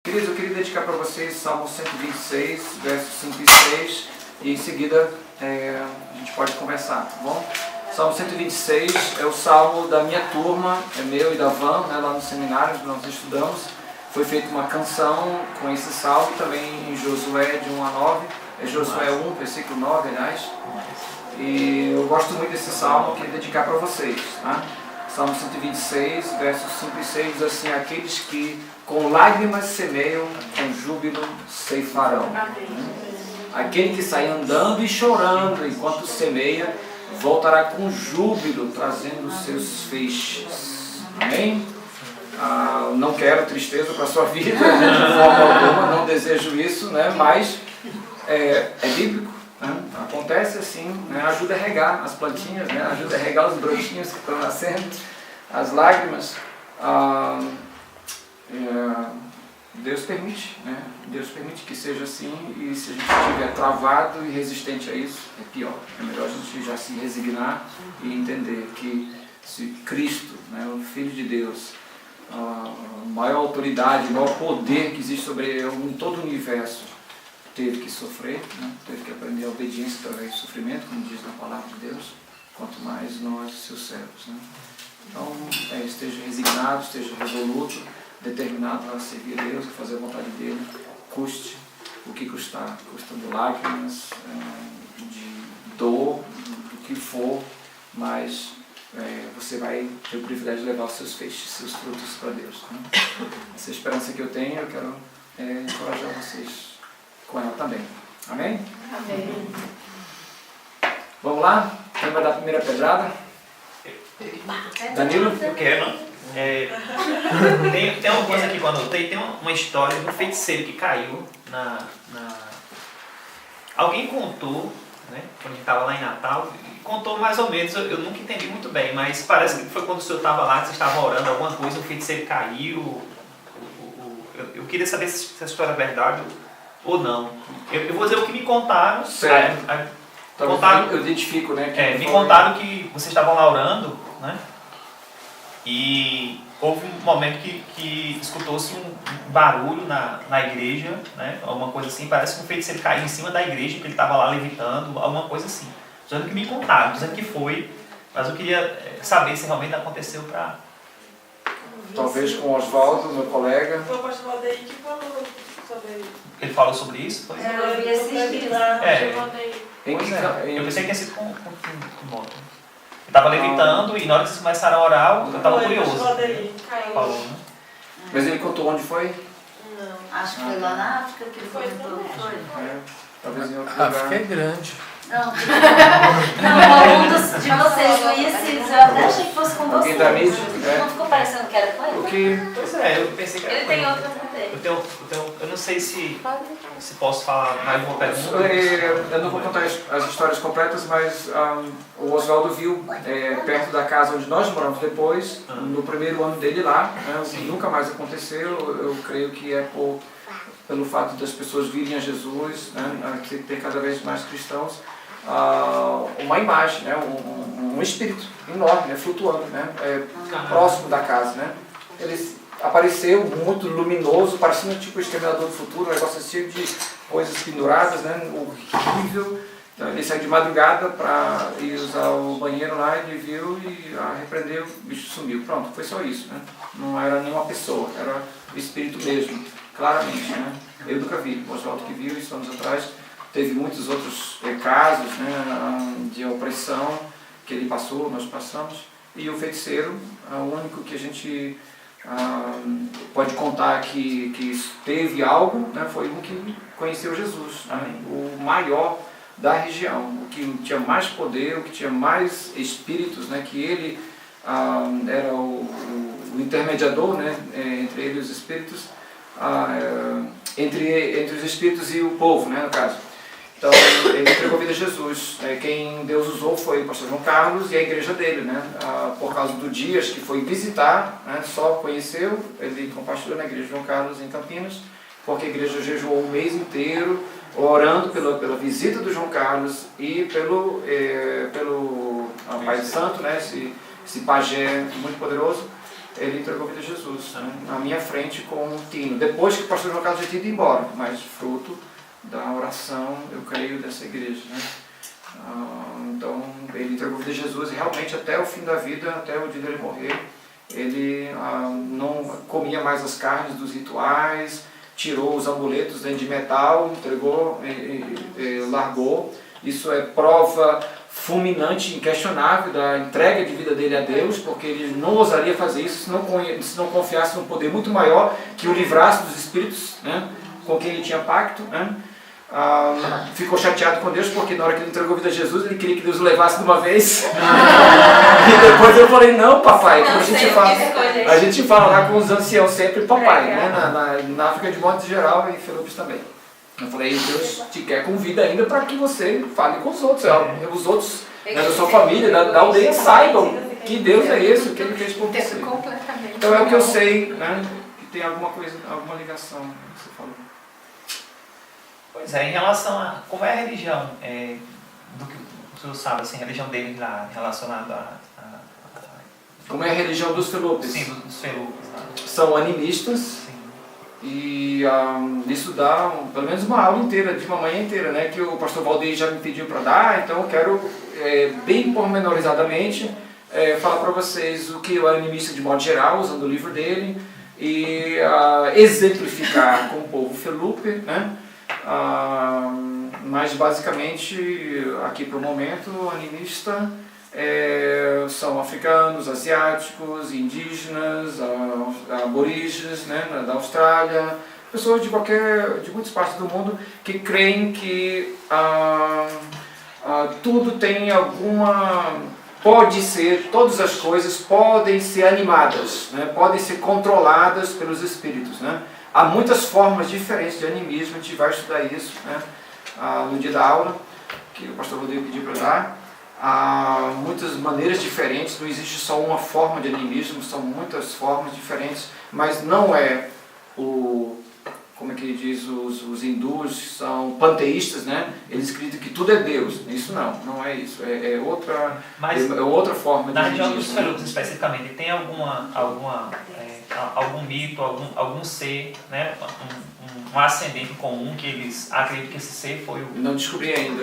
Queridos, eu queria dedicar para vocês Salmo 126, versos 5 e 6, e em seguida a gente pode conversar, tá bom? Salmo 126 é o salmo da minha turma, é meu e da Van, né, lá no seminário onde nós estudamos. Foi feita uma canção com esse salmo também em Josué de 1 a 9, é Josué 1, versículo 9, aliás. E eu gosto muito desse salmo, queria dedicar para vocês, tá? Salmo 126, versos 5 e 6 diz assim: aqueles que com lágrimas semeiam, com júbilo ceifarão. Aquele que sai andando e chorando enquanto semeia, voltará com júbilo, trazendo os seus feixes. Amém? Não quero tristeza para a sua vida, de forma alguma, não desejo isso, né? Mas é bíblico, né? Acontece assim, né? Ajuda a regar as plantinhas, né? Ajuda a regar os brotinhos que estão nascendo, as lágrimas. Deus permite, né? Deus permite que seja assim, e se a gente estiver travado e resistente a isso, é pior. É melhor a gente já se resignar e entender que se Cristo, né, o Filho de Deus, a maior autoridade, o maior poder que existe sobre em todo o universo, teve que sofrer, né? Teve que aprender a obediência através do sofrimento, como diz na palavra de Deus, quanto mais nós, seus servos, né? Então, esteja resignado, esteja resoluto, determinado a servir a Deus, a fazer a vontade dele, custe o que custar, custando lágrimas, de dor, do que for, mas você vai ter o privilégio de levar os seus feixes, seus frutos para Deus, né? Essa esperança que eu tenho, eu quero encorajar vocês com ela também. Amém? Amém. Vamos lá? Quem vai dar a primeira pedrada? Danilo? Eu quero. Tem uma coisa aqui que eu anotei, tem uma história de um feiticeiro que caiu Alguém contou, né, quando a gente estava lá em Natal, contou mais ou menos, eu nunca entendi muito bem, mas parece que foi quando o senhor estava lá, que você estava orando alguma coisa, o feiticeiro caiu. Eu queria saber se essa história é verdade ou não. Eu vou dizer o que me contaram. Certo. Eu identifico, né? Me contaram que vocês estavam lá orando, né? E houve um momento que escutou-se um barulho na igreja, né? Alguma coisa assim, parece que um feiticeiro caiu em cima da igreja, que ele estava lá levitando, alguma coisa assim. Dizendo que me contaram, dizendo que foi, mas eu queria saber se realmente aconteceu para... Talvez com o Oswaldo, meu colega. Foi o pastor Valdeir que falou sobre... Ele falou sobre isso? Foi? Eu vi esses dias. Eu pensei que ia ser com moto. Eu estava levitando e na hora que vocês começaram a orar, eu estava curioso. Falou, né? Mas ele contou onde foi? Não. Acho que foi lá na África que ele comentou. Talvez em outro A lugar. África é grande. Não, algum de vocês conhecidos, eu até achei que fosse com Alguém vocês. da mídia? Não ficou parecendo que era com ele? Porque Pois é, eu pensei que era Ele com tem outra também. Eu não sei se posso falar mais uma pergunta. eu não vou contar as histórias completas, mas o Oswaldo viu perto da casa onde nós moramos depois, no primeiro ano dele lá, né, o que nunca mais aconteceu. Eu creio que é pelo fato das pessoas virem a Jesus, né, ter cada vez mais cristãos, uma imagem, né, um espírito enorme, né, flutuando, né, próximo da casa, né. Ele apareceu muito luminoso, parecendo tipo o Exterminador do Futuro, um negócio cheio de coisas penduradas, né, horrível. Então ele saiu de madrugada para ir usar o banheiro lá, ele viu e repreendeu, o bicho sumiu. Pronto, foi só isso, né. Não era nenhuma pessoa, era o espírito mesmo, claramente, né. Eu nunca vi, o Oswaldo que viu isso anos atrás. Teve muitos outros casos, né, de opressão que ele passou, nós passamos. E o feiticeiro, o único que a gente pode contar que teve algo, né, foi um que conheceu Jesus, né, o maior da região, o que tinha mais poder, o que tinha mais espíritos, né, que ele era o intermediador, né, entre ele e os espíritos, entre os espíritos e o povo, né, no caso. Então, ele entregou a vida a Jesus. Quem Deus usou foi o pastor João Carlos e a igreja dele, né? Por causa do Dias que foi visitar, né? Só conheceu, ele compartilhou na igreja de João Carlos em Campinas, porque a igreja jejuou um mês inteiro, orando pela visita do João Carlos e pelo Pai Santo, né? Esse pajé muito poderoso. ele entregou a vida a Jesus, né, na minha frente com um tino. Depois que o pastor João Carlos já tinha ido embora, mas fruto da oração, eu creio, dessa igreja. Né? Então, ele entregou a vida a Jesus e realmente até o fim da vida, até o dia dele morrer, ele não comia mais as carnes dos rituais, tirou os amuletos de metal, entregou, largou. Isso é prova fulminante, inquestionável da entrega de vida dele a Deus, porque ele não ousaria fazer isso se não confiasse num poder muito maior que o livrasse dos espíritos, né, com quem ele tinha pacto. Né? Ficou chateado com Deus porque na hora que ele entregou a vida a Jesus ele queria que Deus o levasse de uma vez. E depois eu falei, não papai, como a gente fala lá com os anciãos sempre papai, né? na África de modo geral e em Filipos também. Eu falei, Deus te quer com vida ainda para que você fale com os outros, os outros da sua família, da aldeia saibam que Deus é esse, o que ele fez por você. Então é o que eu sei, né? Que tem alguma coisa, alguma ligação que você falou. Pois é, em relação a como é a religião, do que o senhor sabe, assim, a religião deles lá, relacionada a... Como é a religião dos Filipos? Sim, dos Filipos. Tá? São animistas. Sim. E isso dá pelo menos uma aula inteira, de uma manhã inteira, né, que o pastor Valdir já me pediu para dar, então eu quero bem pormenorizadamente falar para vocês o que é o animista de modo geral, usando o livro dele, e exemplificar com o povo Felupe, né? Mas basicamente, aqui para o momento, o animista são africanos, asiáticos, indígenas, aborígenes, né, da Austrália, pessoas de muitas partes do mundo que creem que tudo tem todas as coisas podem ser animadas, né, podem ser controladas pelos espíritos, né. Há muitas formas diferentes de animismo, a gente vai estudar isso, né, no dia da aula, que o pastor Rodrigo pediu para dar. Há muitas maneiras diferentes, não existe só uma forma de animismo, são muitas formas diferentes, mas não é como é que ele diz, os hindus são panteístas, né? Eles acreditam que tudo é Deus. Isso não é isso, é outra forma de na região dos animismo. Felupes especificamente, tem algum mito, algum ser, né? Um ascendente comum que eles acreditam que esse ser foi o... Não descobri ainda.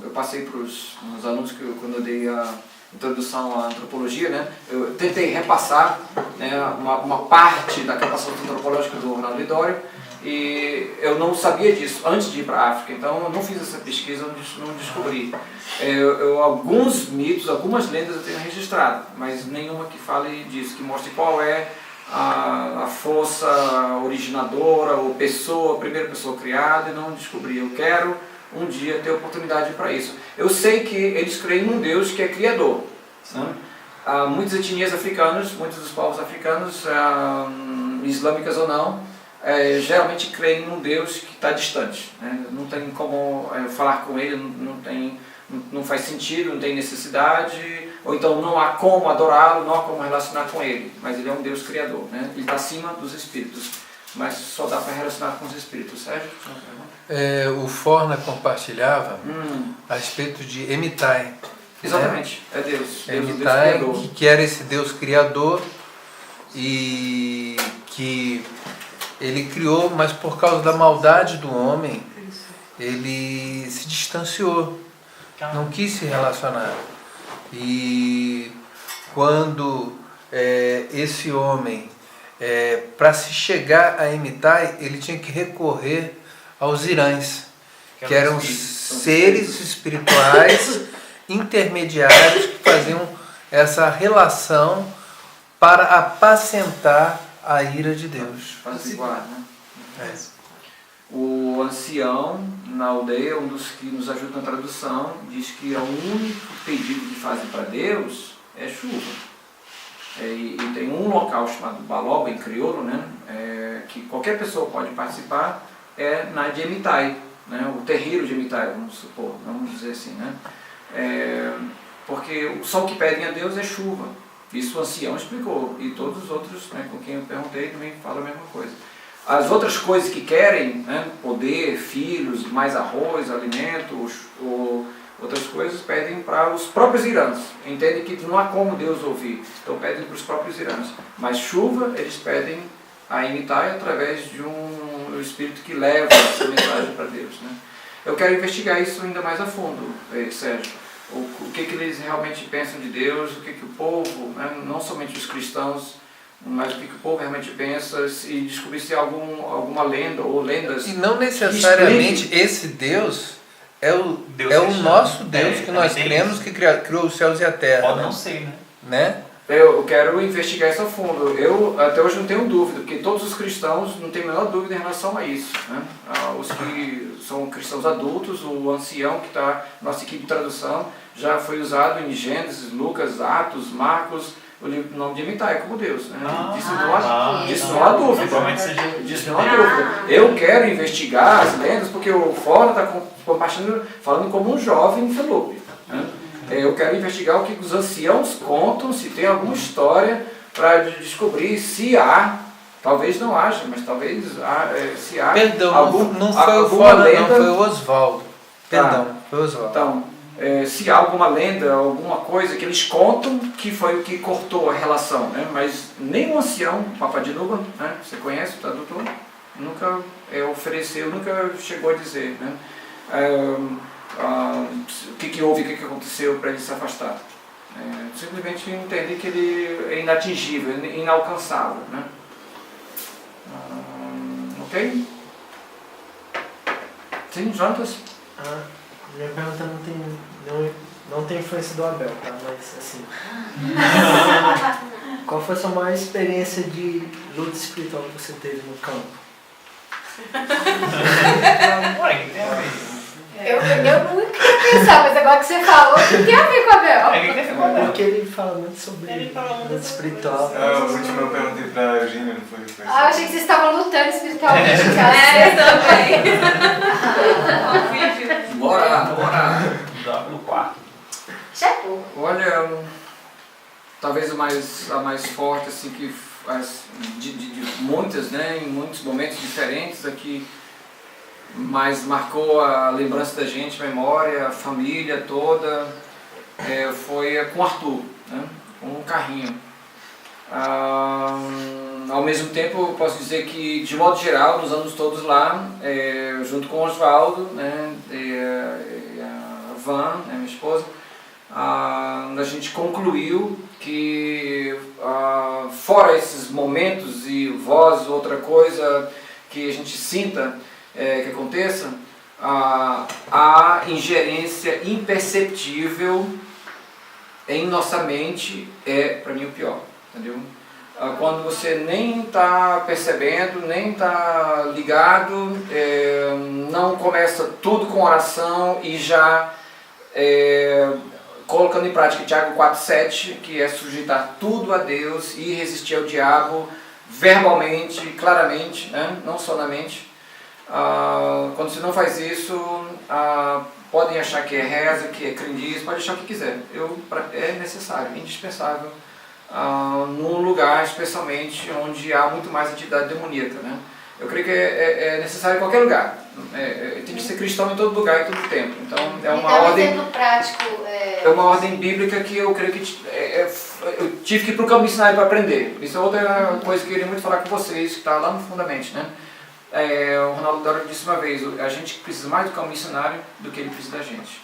Eu passei para os alunos quando eu dei a introdução à antropologia, né? Eu tentei repassar, né, uma parte da capacitação antropológica do Ronaldo Lidório, e eu não sabia disso antes de ir para a África, então eu não fiz essa pesquisa, não descobri. Alguns mitos, algumas lendas eu tenho registrado, mas nenhuma que fale disso, que mostre qual é a força originadora ou a primeira pessoa criada, e não descobri. Eu quero um dia ter oportunidade para isso. Eu sei que eles creem num Deus que é criador. Né? Muitas etnias africanas, muitos dos povos africanos, islâmicas ou não, geralmente creem num Deus que está distante. Né? Não tem como falar com ele, não faz sentido, não tem necessidade, ou então não há como adorá-lo, não há como relacionar com ele. Mas ele é um Deus criador, né? Ele está acima dos espíritos, mas só dá para relacionar com os espíritos, Sérgio? O Forna compartilhava a respeito de Emitai. Exatamente, né? É Deus. Emitai, Deus criador. que era esse Deus criador e que ele criou, mas por causa da maldade do homem, ele se distanciou, não quis se relacionar. E quando esse homem, para se chegar a Emitai, ele tinha que recorrer aos irãs, que eram seres espirituais intermediários que faziam essa relação para apacentar a ira de Deus. Apaziguar, né? O ancião na aldeia, um dos que nos ajuda na tradução, diz que o único pedido que fazem para Deus é chuva. E tem um local chamado Baloba, em crioulo, né? Que qualquer pessoa pode participar, na de Emitai, né? O terreiro de Emitai, vamos supor, vamos dizer assim, né? Porque só o que pedem a Deus é chuva. Isso o ancião explicou, e todos os outros, né, com quem eu perguntei também falam a mesma coisa. As outras coisas que querem, né, poder, filhos, mais arroz, alimentos, Outras coisas pedem para os próprios irãs. Entendem que não há como Deus ouvir. Então pedem para os próprios irãs. Mas chuva, eles pedem a Emitai através de um espírito que leva essa mensagem para Deus, né? Eu quero investigar isso ainda mais a fundo, Sérgio. O que eles realmente pensam de Deus, o que o povo, né, não somente os cristãos, mas o que o povo realmente pensa, e descobrir se há alguma lenda ou lendas. E não necessariamente esse Deus é o nosso Deus que nós cremos, que criou os céus e a terra. Pode não ser, né? Eu quero investigar isso a fundo. Eu até hoje não tenho dúvida, porque todos os cristãos não têm a menor dúvida em relação a isso, né? Os que são cristãos adultos, o ancião que está na nossa equipe de tradução, já foi usado em Gênesis, Lucas, Atos, Marcos, o nome de Emitai como Deus, né? Disso não há dúvida. Disso não há dúvida. Eu quero investigar as lendas, porque o Fora está falando como um jovem Felipe, né? Eu quero investigar o que os anciãos contam, se tem alguma história, para descobrir se há, talvez não haja, mas talvez se há. Perdão, não foi o Fora, lenda, não, foi o Oswaldo. Perdão, foi o Oswaldo. Então, se há alguma lenda, alguma coisa que eles contam que foi o que cortou a relação, né? Mas nem o ancião, Papa de Nuba, né? Você conhece o tradutor? Nunca ofereceu, nunca chegou a dizer, né? O que houve, o que aconteceu para ele se afastar. Simplesmente entender que ele é inatingível, inalcançável, né? Ok? Sim, Jonas? Minha pergunta não tem influência do Abel, tá? Mas assim. Qual foi a sua maior experiência de luta espiritual que você teve no campo? Eu não queria pensar, mas agora que você falou, o que tem a ver com a Abel? Porque ele fala muito sobre luta espiritual. O último eu perguntei pra Eugênia, não foi? Eu achei que vocês estavam lutando espiritualmente. também. Bora! No quarto. Olha, talvez a mais forte, assim, que de muitas, né, em muitos momentos diferentes aqui, mas marcou a lembrança da gente, a memória, a família toda, foi com o Arthur, né, com um carrinho. Ao mesmo tempo, eu posso dizer que, de modo geral, nos anos todos lá, junto com o Oswaldo, né, e a Van, né, minha esposa, a gente concluiu que, fora esses momentos e voz, outra coisa que a gente sinta que aconteça, a ingerência imperceptível em nossa mente para mim, o pior, entendeu? Quando você nem está percebendo, nem está ligado, não começa tudo com oração e já colocando em prática Tiago 4,7, que é sujeitar tudo a Deus e resistir ao diabo verbalmente, claramente, né? Não só na mente. Quando você não faz isso, podem achar que é reza, que é crendice, pode achar o que quiser. É necessário, indispensável, num lugar especialmente onde há muito mais atividade demoníaca, né? Eu creio que é necessário em qualquer lugar. Tem que ser cristão em todo lugar e todo tempo. Então é uma ordem. Exemplo prático. É uma ordem bíblica que eu creio que eu tive que ir para o campo missionário para aprender. Isso é outra coisa que eu queria muito falar com vocês, que está lá no fundamente, né? O Ronaldo Dora disse uma vez: a gente precisa mais do campo missionário do que ele precisa da gente.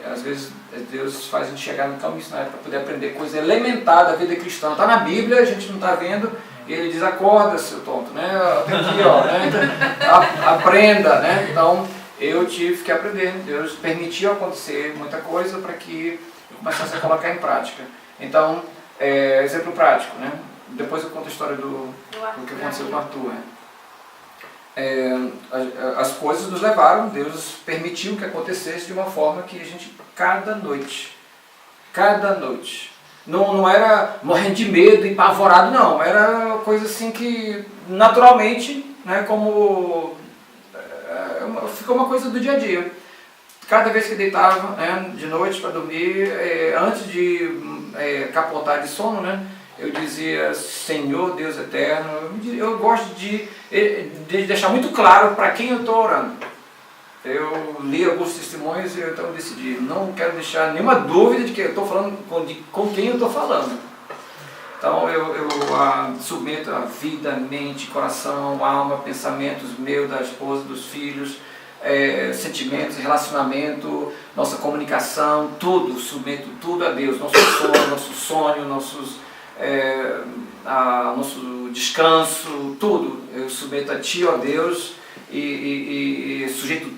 Às vezes Deus faz a gente chegar no campo missionário para poder aprender coisa elementar da vida cristã. Está na Bíblia, a gente não está vendo. E ele diz: acorda, seu tonto, né? Tem aqui, ó, né? Aprenda, né? Então eu tive que aprender. Deus permitiu acontecer muita coisa para que eu começasse a colocar em prática. Então, exemplo prático, né? Depois eu conto a história do que aconteceu com o Arthur, né? As coisas nos levaram, Deus permitiu que acontecesse de uma forma que a gente, cada noite, não era morrendo de medo e apavorado, não, era coisa assim que naturalmente, né, como ficou uma coisa do dia a dia. Cada vez que deitava, né, de noite para dormir, antes de capotar de sono, né, eu dizia: Senhor Deus eterno. Eu gosto de deixar muito claro para quem eu estou orando. Eu li alguns testemunhos e eu então decidi, não quero deixar nenhuma dúvida de que eu estou falando com quem eu estou falando. Então eu submeto a vida, mente, coração, alma, pensamentos meus, da esposa, dos filhos, sentimentos, relacionamento, nossa comunicação, tudo, submeto tudo a Deus, nosso sonho, nosso descanso, tudo. Eu submeto a Ti, ó Deus, e sujeito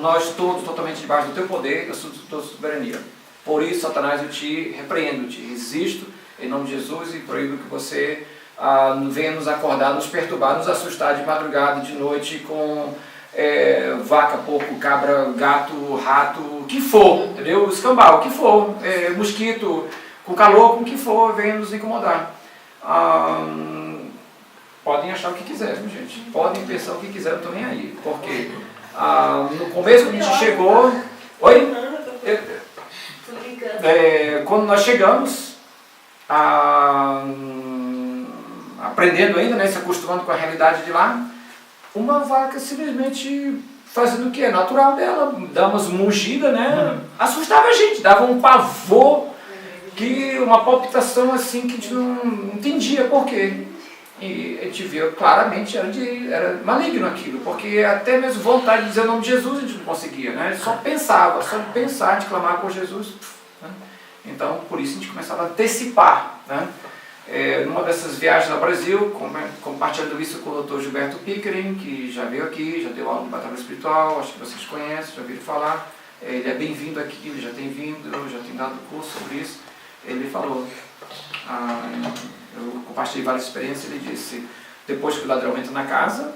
nós todos totalmente debaixo do Teu poder e da Tua soberania. Por isso, Satanás, eu te repreendo, te resisto, em nome de Jesus, e proíbo que você venha nos acordar, nos perturbar, nos assustar de madrugada, de noite, com vaca, porco, cabra, gato, rato, o que for, entendeu? Escambau, o que for, mosquito, com calor, com o que for, venha nos incomodar. Podem achar o que quiserem, gente. Podem pensar o que quiserem, eu não estou nem aí. Porque no começo, quando a gente chegou... Oi? Quando nós chegamos, aprendendo ainda, né, se acostumando com a realidade de lá, uma vaca simplesmente fazendo o que é natural dela, dá umas mugidas, né? Assustava a gente, dava um pavor, uma palpitação assim que a gente não entendia por quê. E a gente viu claramente era maligno aquilo, porque até mesmo vontade de dizer o nome de Jesus a gente não conseguia, né? Só de pensar, de clamar por Jesus. Né? Então, por isso a gente começava a antecipar, né? Numa dessas viagens ao Brasil, compartilhando isso com o Dr. Gilberto Pickering, que já veio aqui, já deu aula de batalha espiritual, acho que vocês conhecem, já ouviram falar. Ele é bem-vindo aqui, ele já tem vindo, já tem dado curso sobre isso. Ele falou, eu compartilhei várias experiências, ele disse, depois que o ladrão entra na casa,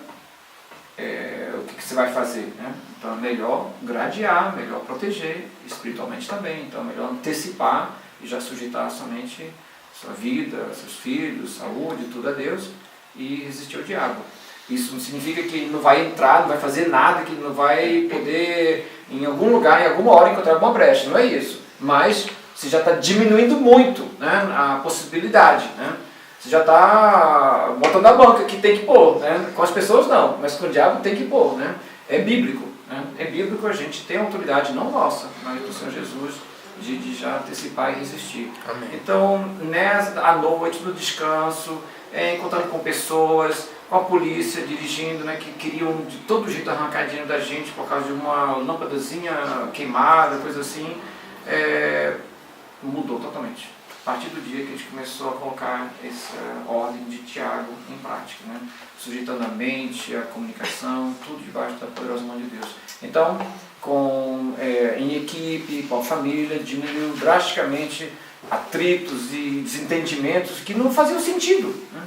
o que você vai fazer? Né? Então é melhor gradear, melhor proteger, espiritualmente também, então é melhor antecipar e já sujeitar somente sua vida, seus filhos, saúde, tudo a Deus e resistir ao diabo. Isso não significa que ele não vai entrar, não vai fazer nada, que ele não vai poder, em algum lugar, em alguma hora, encontrar alguma brecha, não é isso. Mas você já está diminuindo muito, né, a possibilidade, né? Você já está botando a banca que tem que pôr, né? Com as pessoas não, mas com o diabo tem que pôr, né? É bíblico, né? É bíblico, a gente tem autoridade, não nossa, mas do Senhor Jesus, de já antecipar e resistir. Amém. Então, à noite, no descanso, encontrando com pessoas, com a polícia dirigindo, né, que queriam de todo jeito arrancar dinheiro da gente por causa de uma lâmpadazinha queimada, coisa assim, mudou totalmente. A partir do dia que a gente começou a colocar essa ordem de Tiago em prática, né? Sujeitando a mente, a comunicação, tudo debaixo da poderosa mão de Deus. Então, em equipe, com a família, diminuiu drasticamente atritos e desentendimentos que não faziam sentido. Né?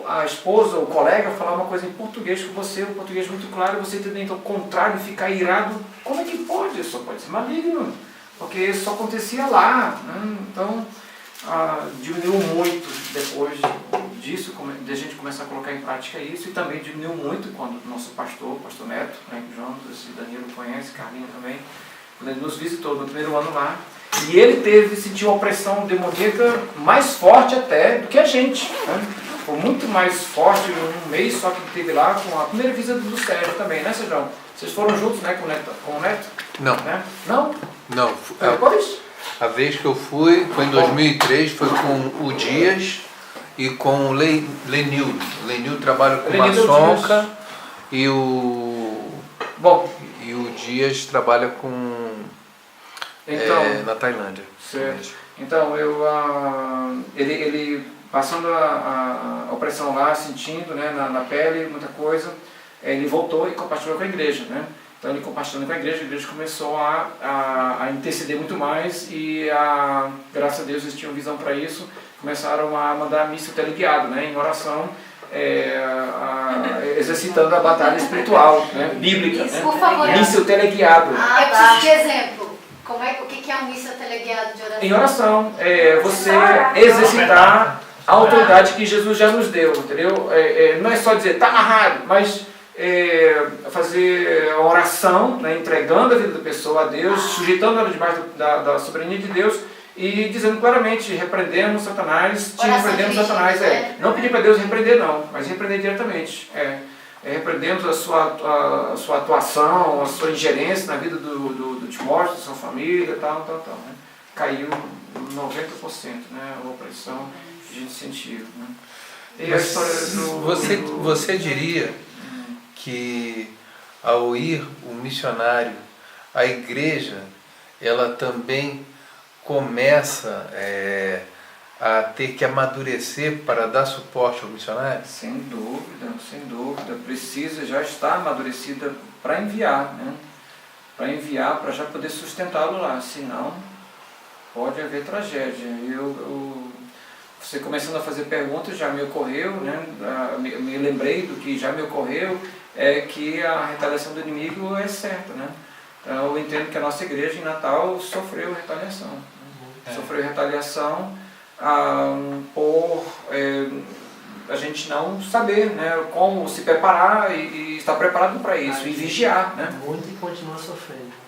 A esposa, o colega, falar uma coisa em português com você, o português muito claro, e você entender então o contrário, ficar irado. Como é que pode? Só pode ser maligno. Porque isso só acontecia lá, né? Então diminuiu muito depois disso, de a gente começar a colocar em prática isso, e também diminuiu muito quando o nosso pastor Neto, né, que o Jonas e Danilo conhecem, Carlinhos também, quando ele nos visitou no primeiro ano lá, e ele sentiu uma pressão demoníaca mais forte até do que a gente, né? Foi muito mais forte um mês só que ele teve lá, com a primeira visita do Sérgio também, né, Sérgio? Vocês foram juntos, né, com o Neto? Não. Né? Não? Não. Depois? A vez que eu fui foi em 2003, foi com o Dias e com o Lenil. O Lenil trabalha com maçonca e o Dias trabalha com na Tailândia. Certo. Então, ele passando a opressão lá, sentindo, né, na pele, muita coisa, ele voltou e compartilhou com a igreja, né? Então ele compartilhando com a igreja começou a interceder muito mais e, graças a Deus, eles tinham visão para isso, começaram a mandar missa teleguiado, né, em oração, exercitando a batalha espiritual, né, bíblica, né? Por favor. Missa teleguiado. Eu preciso de exemplo. O que é um missa teleguiado de oração? Em oração, você exercitar a autoridade que Jesus já nos deu, entendeu? Não é só dizer, está amarrado, mas fazer a oração, né, entregando a vida da pessoa a Deus, sujeitando ela debaixo da soberania de Deus e dizendo claramente, repreendemos Satanás, te repreendemos Satanás. Não pedir para Deus repreender não, mas repreender diretamente. repreendemos a sua atuação, a sua ingerência na vida do Timóteo, da sua família, tal. Né? Caiu 90%, né? A opressão que a gente sentiu. Né? E a história Você diria que ao ir o missionário, a igreja, ela também começa a ter que amadurecer para dar suporte ao missionário? Sem dúvida. Precisa já estar amadurecida para enviar, né? Para já poder sustentá-lo lá, senão pode haver tragédia. Você começando a fazer perguntas, já me ocorreu, né? Me lembrei do que já me ocorreu, é que a retaliação do inimigo é certa, né? Então, eu entendo que a nossa igreja em Natal sofreu retaliação. Né? Sofreu retaliação por a gente não saber, né, como se preparar e estar preparado para isso, e vigiar. Né? Muito e continua sofrendo.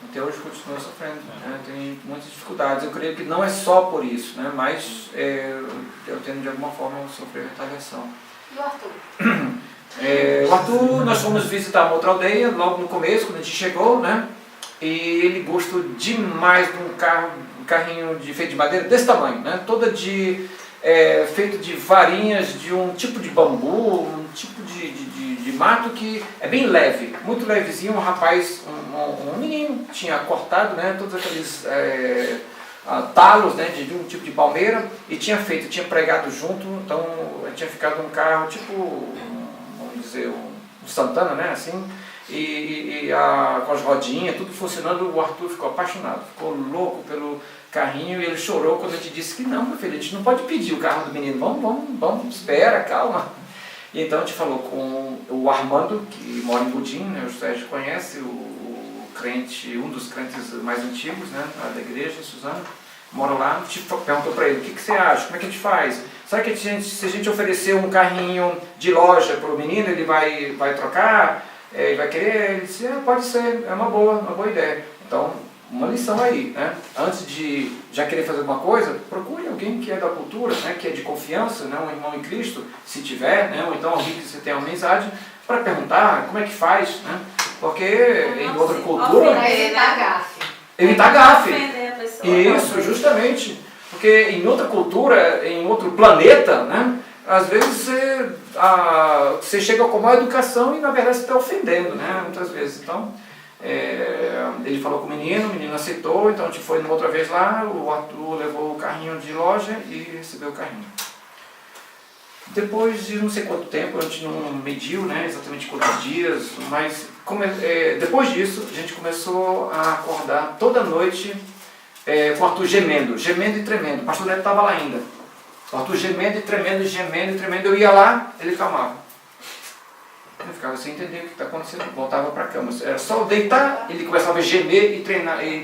Até hoje continua sofrendo, né? Tem muitas dificuldades. Eu creio que não é só por isso, né? Mas eu tendo de alguma forma sofrer retaliação. E o Arthur? O Arthur, nós fomos visitar uma outra aldeia logo no começo, quando a gente chegou, né? E ele gostou demais de um carrinho feito de madeira desse tamanho, né? Feito de varinhas de um tipo de bambu, um tipo de mato que é bem leve, muito levezinho. Um rapaz, um menino, tinha cortado, né, todos aqueles talos, né, de um tipo de palmeira e tinha pregado junto. Então tinha ficado um carro tipo, vamos dizer, um Santana, né, assim, com as rodinhas, tudo funcionando. O Arthur ficou apaixonado, ficou louco pelo carrinho, e ele chorou quando eu te disse que não, meu filho, a gente não pode pedir o carro do menino, vamos, espera, calma. E então a gente falou com o Armando, que mora em Budim, né, o Sérgio conhece, um dos crentes mais antigos, né, da igreja, Suzano, mora lá. A gente perguntou para ele, o que você acha, como é que a gente faz? Será que se a gente oferecer um carrinho de loja para o menino, ele vai trocar? Ele vai querer? Ele disse, pode ser, é uma boa ideia. Então, uma lição aí, né? Antes de já querer fazer alguma coisa, procure alguém que é da cultura, né? Que é de confiança, né? Um irmão em Cristo, se tiver, né? Ou então alguém que você tem amizade, para perguntar como é que faz, né? Porque em outra cultura... Evitar gafe. Isso, justamente. Porque em outra cultura, em outro planeta, né? Às vezes você chega com má educação e na verdade você está ofendendo, né? Muitas vezes. Então, ele falou com o menino aceitou, então a gente foi uma outra vez lá, o Arthur levou o carrinho de loja e recebeu o carrinho. Depois de não sei quanto tempo, a gente não mediu, né, exatamente quantos dias, mas depois disso a gente começou a acordar toda noite com o Arthur gemendo e tremendo. O pastor Neto estava lá ainda. O Arthur gemendo e tremendo. Eu ia lá, ele calmava. Eu ficava sem entender o que está acontecendo, voltava para a cama. Era só deitar, ele começava a gemer e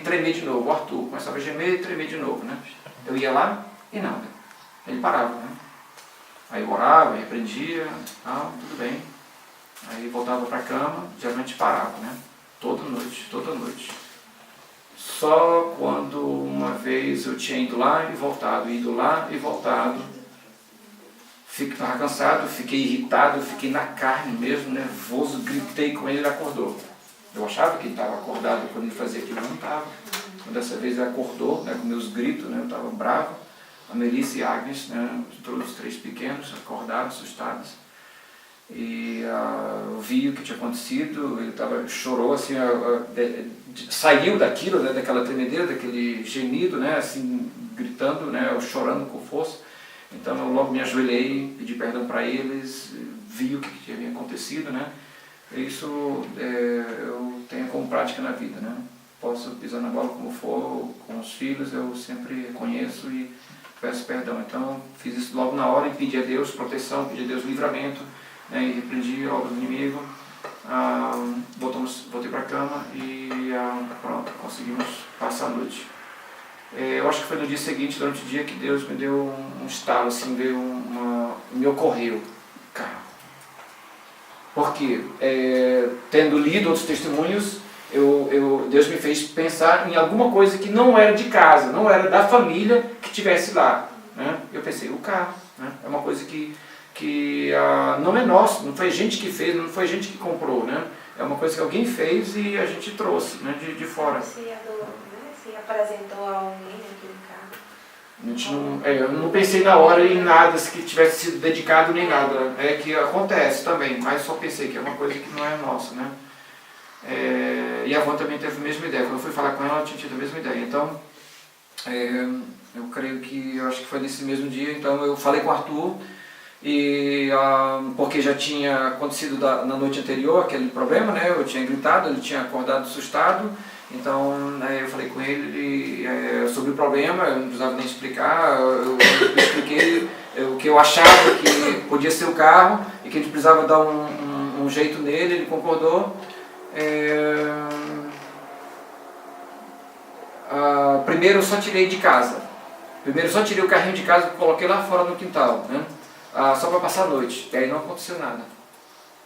tremer de novo. O Arthur começava a gemer e tremer de novo, né? Eu ia lá e nada. Ele parava, né? Aí eu orava, repreendia, tudo bem. Aí voltava para a cama, geralmente parava, né? Toda noite. Só quando uma vez eu tinha ido lá e voltado, estava cansado, fiquei irritado, fiquei na carne mesmo, nervoso, gritei com ele, ele acordou. Eu achava que ele estava acordado quando ele fazia aquilo, não estava. Dessa vez ele acordou, né, com meus gritos, né, eu estava bravo. A Melissa e a Agnes, né, todos os três pequenos, acordados, assustados. E eu vi o que tinha acontecido, ele chorou assim, saiu daquilo, né, daquela tremedeira, daquele gemido, né, assim, gritando, né, chorando com força. Então eu logo me ajoelhei, pedi perdão para eles, vi o que tinha acontecido, né? Isso eu tenho como prática na vida, né? Posso pisar na bola como for, com os filhos, eu sempre reconheço e peço perdão. Então fiz isso logo na hora e pedi a Deus proteção, pedi a Deus livramento, né? E repreendi a obra do inimigo. Voltei para a cama e pronto, conseguimos passar a noite. Eu acho que foi no dia seguinte, durante o dia, que Deus me deu um estalo, assim, me ocorreu, cara. Porque, tendo lido outros testemunhos, Deus me fez pensar em alguma coisa que não era de casa, não era da família que estivesse lá, né? Eu pensei, o carro, né? É uma coisa que não é nosso, não foi gente que fez, não foi gente que comprou, né? É uma coisa que alguém fez e a gente trouxe, né, de fora. Se apresentou a alguém naquele carro. A gente eu não pensei na hora em nada que tivesse sido dedicado nem nada. É que acontece também, mas só pensei que é uma coisa que não é nossa, né? E a Van também teve a mesma ideia. Quando eu fui falar com ela tinha tido a mesma ideia. Então, eu creio que, eu acho que foi nesse mesmo dia, então eu falei com o Arthur, porque já tinha acontecido na noite anterior aquele problema, né? Eu tinha gritado, ele tinha acordado assustado, então eu falei com ele sobre o problema, eu não precisava nem explicar, eu expliquei o que eu achava que podia ser o carro e que a gente precisava dar um jeito nele, ele concordou. Primeiro eu só tirei de casa. Primeiro eu só tirei o carrinho de casa e coloquei lá fora no quintal, né? Só para passar a noite. E aí não aconteceu nada.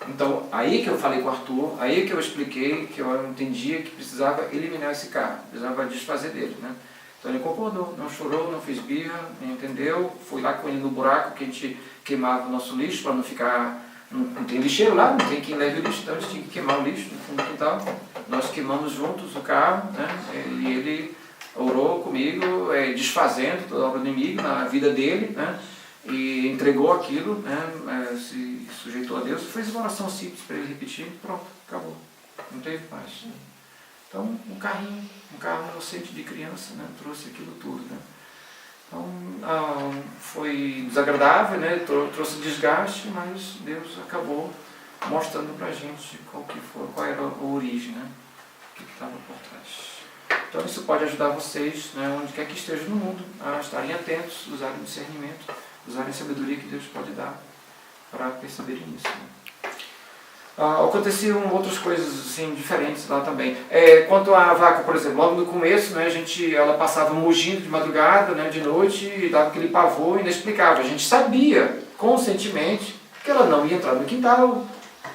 Então, aí que eu falei com o Arthur, aí que eu expliquei que eu entendia que precisava eliminar esse carro, precisava desfazer dele, né? Então ele concordou, não chorou, não fez birra, entendeu? Fui lá com ele no buraco que a gente queimava o nosso lixo para não ficar... Não tem lixeiro lá, não tem quem leve o lixo, então a gente tinha que queimar o lixo no fundo do quintal. Nós queimamos juntos o carro, né? E ele orou comigo, desfazendo toda a obra do inimigo na vida dele, né? E entregou aquilo, né? Se sujeitou a Deus, fez uma oração simples para ele repetir, pronto, acabou. Não teve mais. Né? Então, um carro inocente de criança, né? Trouxe aquilo tudo, né? Então, foi desagradável, né? Trouxe desgaste, mas Deus acabou mostrando para a gente qual era a origem, né? O que estava por trás. Então isso pode ajudar vocês, né, onde quer que estejam no mundo, a estarem atentos, usarem discernimento, usarem a sabedoria que Deus pode dar para perceberem isso. Né? Aconteciam outras coisas assim, diferentes lá também. Quanto à vaca, por exemplo, logo no começo, né, ela passava mugindo de madrugada, né, de noite, e dava aquele pavor inexplicável. A gente sabia, conscientemente, que ela não ia entrar no quintal,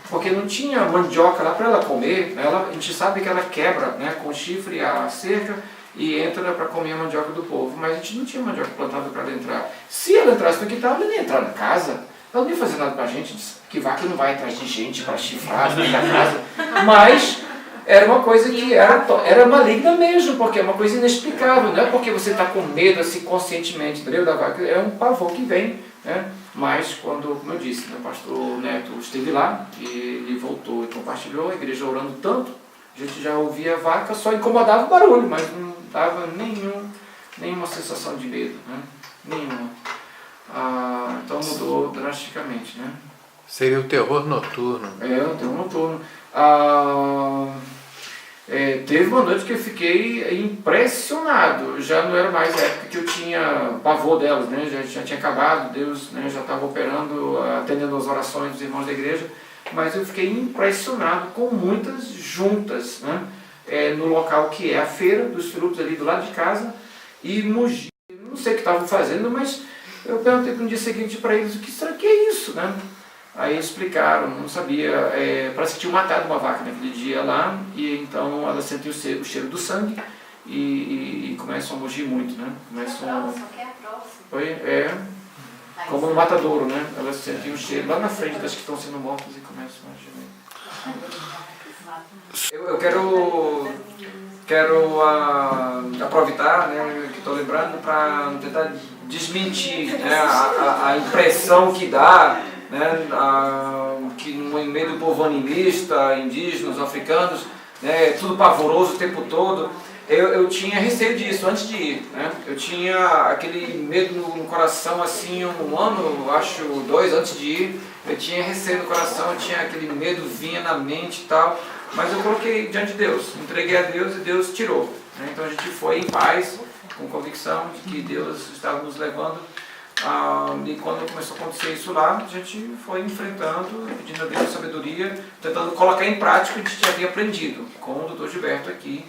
porque não tinha mandioca lá para ela comer. A gente sabe que ela quebra, né, com o chifre a cerca e entra para comer a mandioca do povo, mas a gente não tinha mandioca plantada para ela entrar. Se ela entrasse no quintal, ela não ia entrar na casa, ela não ia fazer nada para a gente. Que vaca não vai atrás de gente para chifrar dentro da casa, mas era uma coisa que era maligna mesmo, porque é uma coisa inexplicável, não é porque você está com medo assim conscientemente, entendeu, da vaca, é um pavor que vem, né? Mas quando, como eu disse, né, o pastor Neto esteve lá, e ele voltou e compartilhou, a igreja orando tanto, a gente já ouvia a vaca, só incomodava o barulho, mas não dava nenhuma sensação de medo, né? Nenhuma. Então mudou drasticamente, né? Seria o terror noturno. O terror noturno. Teve uma noite que eu fiquei impressionado. Já não era mais a época que eu tinha pavor delas, né? Já tinha acabado, Deus, né, já estava operando, atendendo as orações dos irmãos da igreja. Mas eu fiquei impressionado com muitas juntas, né? No local que é a feira dos frutos ali do lado de casa. E mugi. Não sei o que estavam fazendo, mas eu perguntei no dia seguinte para eles: o que será que é isso, né? Aí explicaram, não sabia, parece que tinham matado uma vaca naquele dia lá, e então ela sentiu o cheiro do sangue e começam a mugir muito, né? Como no matadouro, né? Elas sentiam o cheiro lá na frente das que estão sendo mortas e começam a gemer. Eu quero aproveitar, né, que estou lembrando, para tentar desmentir, né, a impressão que dá, né, que no meio do povo animista, indígenas, africanos, né, tudo pavoroso o tempo todo. Eu tinha receio disso antes de ir, né? Eu tinha aquele medo no coração assim, um ano, acho 2 antes de ir. Eu tinha receio no coração, eu tinha aquele medo, vinha na mente e tal, mas eu coloquei diante de Deus, entreguei a Deus e Deus tirou, né? Então a gente foi em paz, com convicção de que Deus estava nos levando. E quando começou a acontecer isso lá, a gente foi enfrentando, pedindo a Deus sabedoria, tentando colocar em prática o que a gente havia aprendido com o Dr. Gilberto aqui.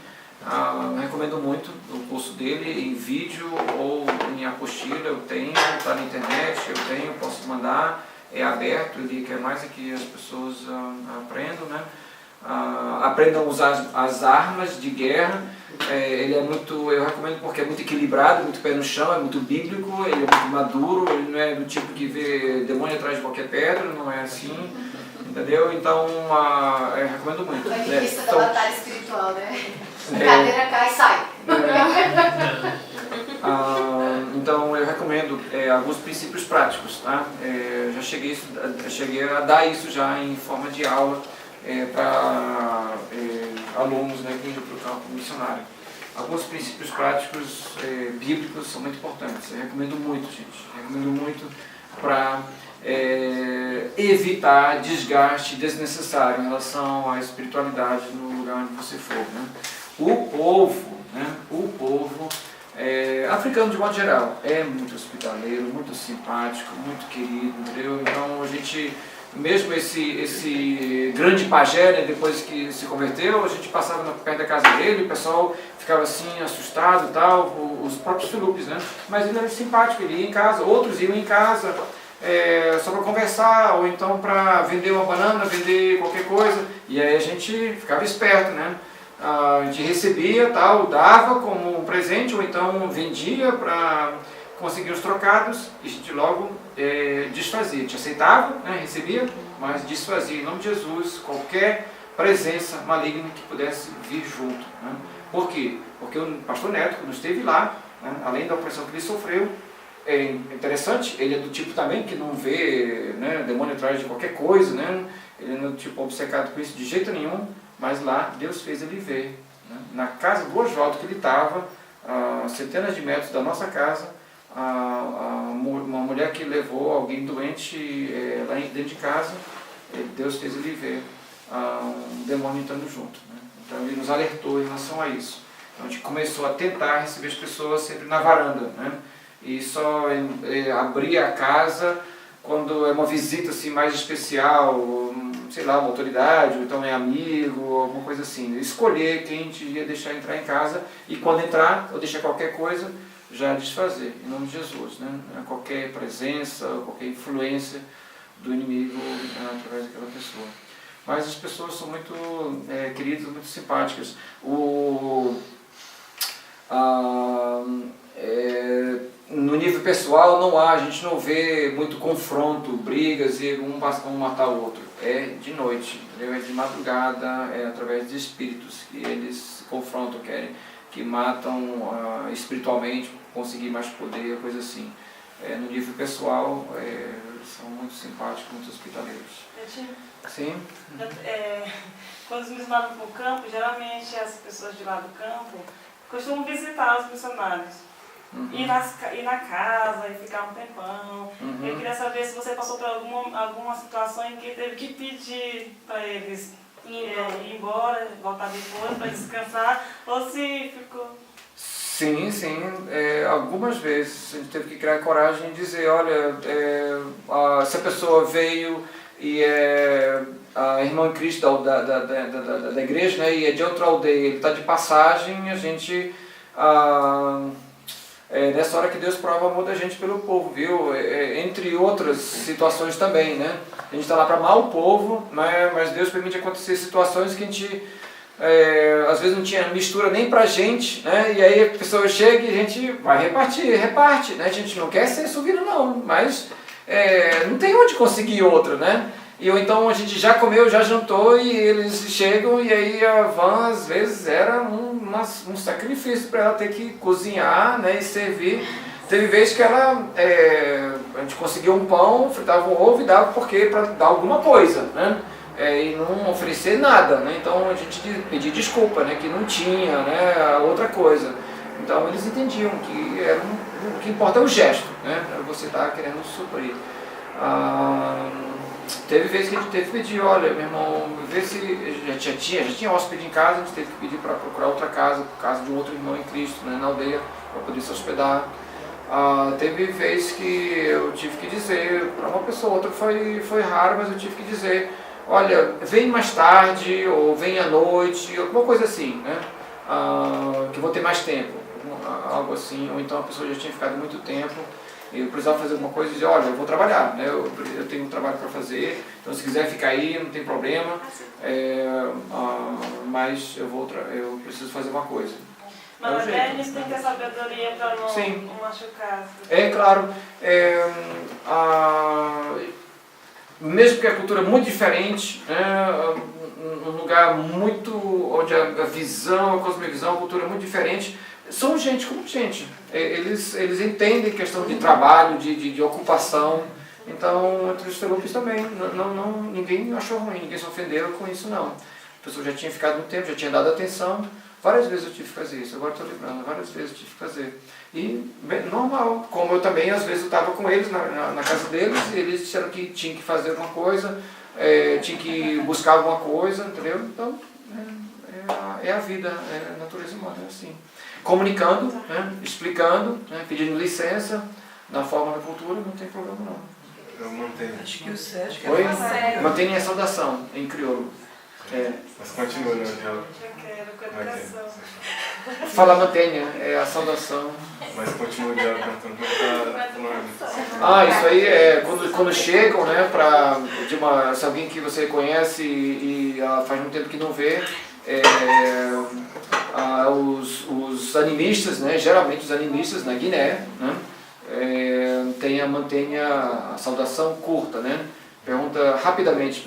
Recomendo muito o curso dele em vídeo ou em apostila. Eu tenho, está na internet, posso mandar, é aberto, ele quer mais é que as pessoas aprendam, né? aprendam a usar as armas de guerra. Ele é muito, eu recomendo porque é muito equilibrado, muito pé no chão, é muito bíblico, ele é muito maduro, ele não é do tipo que vê demônio atrás de qualquer pedra, não é assim, entendeu? Então, eu recomendo muito. Foi Né? vista da batalha espiritual, né? Cadeira cai e sai. Então eu recomendo alguns princípios práticos, tá? Já cheguei a dar isso já em forma de aula para alunos, né, que indo para o campo missionário. Alguns princípios práticos bíblicos são muito importantes. Eu recomendo muito, gente. Recomendo muito para evitar desgaste desnecessário em relação à espiritualidade no lugar onde você for, né? O povo africano de modo geral é muito hospitaleiro, muito simpático, muito querido, entendeu? Então a gente, mesmo esse grande pajé, né, depois que se converteu, a gente passava perto da casa dele, o pessoal ficava assim assustado e tal, os próprios Filipes, né? Mas ele era simpático, ele ia em casa, outros iam em casa só para conversar, ou então para vender uma banana, vender qualquer coisa, e aí a gente ficava esperto, né? A gente recebia, tal, dava como um presente, ou então vendia para conseguir os trocados, e a gente logo desfazia. A gente aceitava, né, recebia, mas desfazia em nome de Jesus qualquer presença maligna que pudesse vir junto. Né? Por quê? Porque o pastor Neto, quando esteve lá, né, além da opressão que ele sofreu, é interessante, ele é do tipo também que não vê, né, demônio atrás de qualquer coisa, né? Ele não é do tipo obcecado com isso de jeito nenhum. Mas lá Deus fez ele ver, né? Na casa do Oswaldo que ele estava, a centenas de metros da nossa casa, uma mulher que levou alguém doente lá dentro de casa, Deus fez ele ver um demônio entrando junto, né? Então ele nos alertou em relação a isso. Então a gente começou a tentar receber as pessoas sempre na varanda, né? E só abrir a casa quando é uma visita assim, mais especial, sei lá, uma autoridade, ou então é amigo, alguma coisa assim. Escolher quem a gente ia deixar entrar em casa e quando entrar, ou deixar qualquer coisa, já desfazer, em nome de Jesus, né? Qualquer presença, qualquer influência do inimigo através daquela pessoa. Mas as pessoas são muito queridas, muito simpáticas. No nível pessoal a gente não vê muito confronto, brigas e um matar o outro. É de noite, entendeu? É de madrugada, é através de espíritos que eles se confrontam, que matam espiritualmente, conseguir mais poder, coisa assim. No nível pessoal, são muito simpáticos, muito hospitaleiros. Sim? Quando os missionários vão para o campo, geralmente as pessoas de lá do campo costumam visitar os missionários. Uhum. Ir na casa e ficar um tempão. Uhum. Eu queria saber se você passou por alguma situação em que teve que pedir para eles ir embora, voltar depois para descansar, ou se ficou... Sim. Algumas vezes a gente teve que criar coragem e dizer, olha, se a pessoa veio e é a irmã em Cristo da igreja, né, e é de outra aldeia, ele está de passagem, a gente... nessa hora que Deus prova o amor da gente pelo povo, viu? Entre outras situações também, né? A gente está lá para amar o povo, né? Mas Deus permite acontecer situações que a gente, às vezes não tinha mistura nem pra gente, né? E aí a pessoa chega e a gente vai reparte, né? A gente não quer ser subido não, mas não tem onde conseguir outra, né? Ou então a gente já comeu, já jantou e eles chegam e aí a van às vezes era um sacrifício para ela ter que cozinhar, né, e servir. Teve vezes que a gente conseguiu um pão, fritava um ovo e dava porque para dar alguma coisa, né? E não oferecer nada, né? Então a gente pedia desculpa, né, que não tinha, né, outra coisa. Então eles entendiam que o que importa é o gesto, né? Você está querendo suprir. Teve vezes que a gente teve que pedir, olha, meu irmão, vê se já tinha hóspede em casa, a gente teve que pedir para procurar outra casa de um outro irmão em Cristo, né, na aldeia, para poder se hospedar. Teve vezes que eu tive que dizer para uma pessoa, outra foi raro, mas eu tive que dizer, olha, vem mais tarde, ou vem à noite, alguma coisa assim, né, que vou ter mais tempo, algo assim, ou então a pessoa já tinha ficado muito tempo. eu precisava fazer alguma coisa e dizer, olha, eu vou trabalhar, né? Eu tenho um trabalho para fazer, então se quiser ficar aí, não tem problema, mas eu preciso fazer uma coisa. Mas até a gente tem que ter sabedoria para não machucar. É claro, mesmo que a cultura é muito diferente, né, um lugar muito onde a visão, a cosmovisão, a cultura é muito diferente, são gente como gente. Eles entendem questão de trabalho, de ocupação. Então, entre os terapeutas também, ninguém achou ruim, ninguém se ofendeu com isso não. A pessoa já tinha ficado no tempo, já tinha dado atenção. Várias vezes eu tive que fazer isso, agora estou lembrando, várias vezes eu tive que fazer. E normal, como eu também, às vezes eu estava com eles na casa deles, e eles disseram que tinha que fazer alguma coisa, tinha que buscar alguma coisa, entendeu? Então, é a vida, é a natureza humana, é assim. Comunicando, né, explicando, né, pedindo licença, na forma da cultura, não tem problema não. Eu mantenho. Acho que o Sérgio Oi? Mantenha a saudação em crioulo. Mas continua, né? Eu quero, com educação. Fala mantenha, é a saudação. Mas continua o diálogo cantando como Isso aí é quando chegam, né, se alguém que você conhece e faz muito tempo que não vê, os animistas, né, geralmente os animistas na Guiné, né, mantenha a saudação curta, né, pergunta rapidamente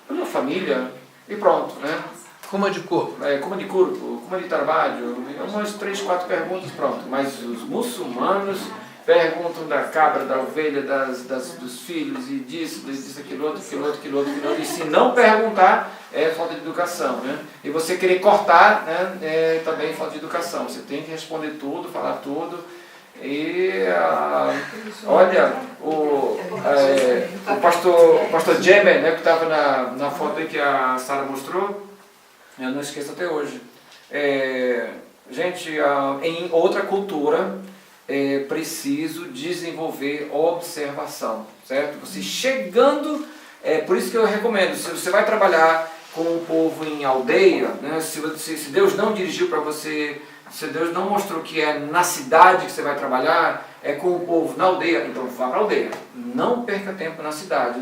pela família e pronto, né. Como de corpo? Como de corpo, como de trabalho, umas 3, 4 perguntas, pronto. Mas os muçulmanos perguntam da cabra, da ovelha, dos filhos, e disso, aquilo outro. E se não perguntar, é falta de educação, né? E você querer cortar, né, é também falta de educação. Você tem que responder tudo, falar tudo. E olha, o pastor Jemer, né, que estava na foto aí que a Sara mostrou, eu não esqueço até hoje. Gente, em outra cultura é preciso desenvolver observação, certo? Você chegando, por isso que eu recomendo, se você vai trabalhar com o povo em aldeia, né, se Deus não dirigiu para você, se Deus não mostrou que é na cidade que você vai trabalhar, é com o povo na aldeia, então vá para a aldeia. Não perca tempo na cidade.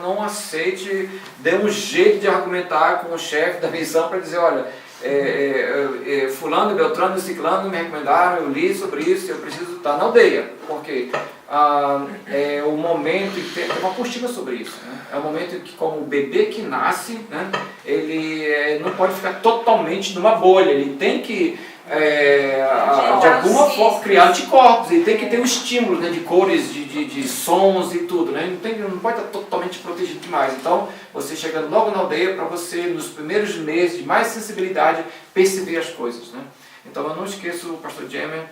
Não aceite, dê um jeito de argumentar com o chefe da missão para dizer, olha, fulano, beltrano e ciclano me recomendaram, eu li sobre isso, eu preciso estar na aldeia. Porque é o momento, e tem uma apostila sobre isso, né? É o momento em que, como o bebê que nasce, né, ele não pode ficar totalmente numa bolha, ele tem que de alguma forma criar anticorpos, ele tem que ter um estímulo, né, de cores, de sons e tudo, né? Não pode estar totalmente protegido demais. Então, você chegando logo na aldeia, para você, nos primeiros meses de mais sensibilidade, perceber as coisas, né? Então, eu não esqueço o pastor Jemer,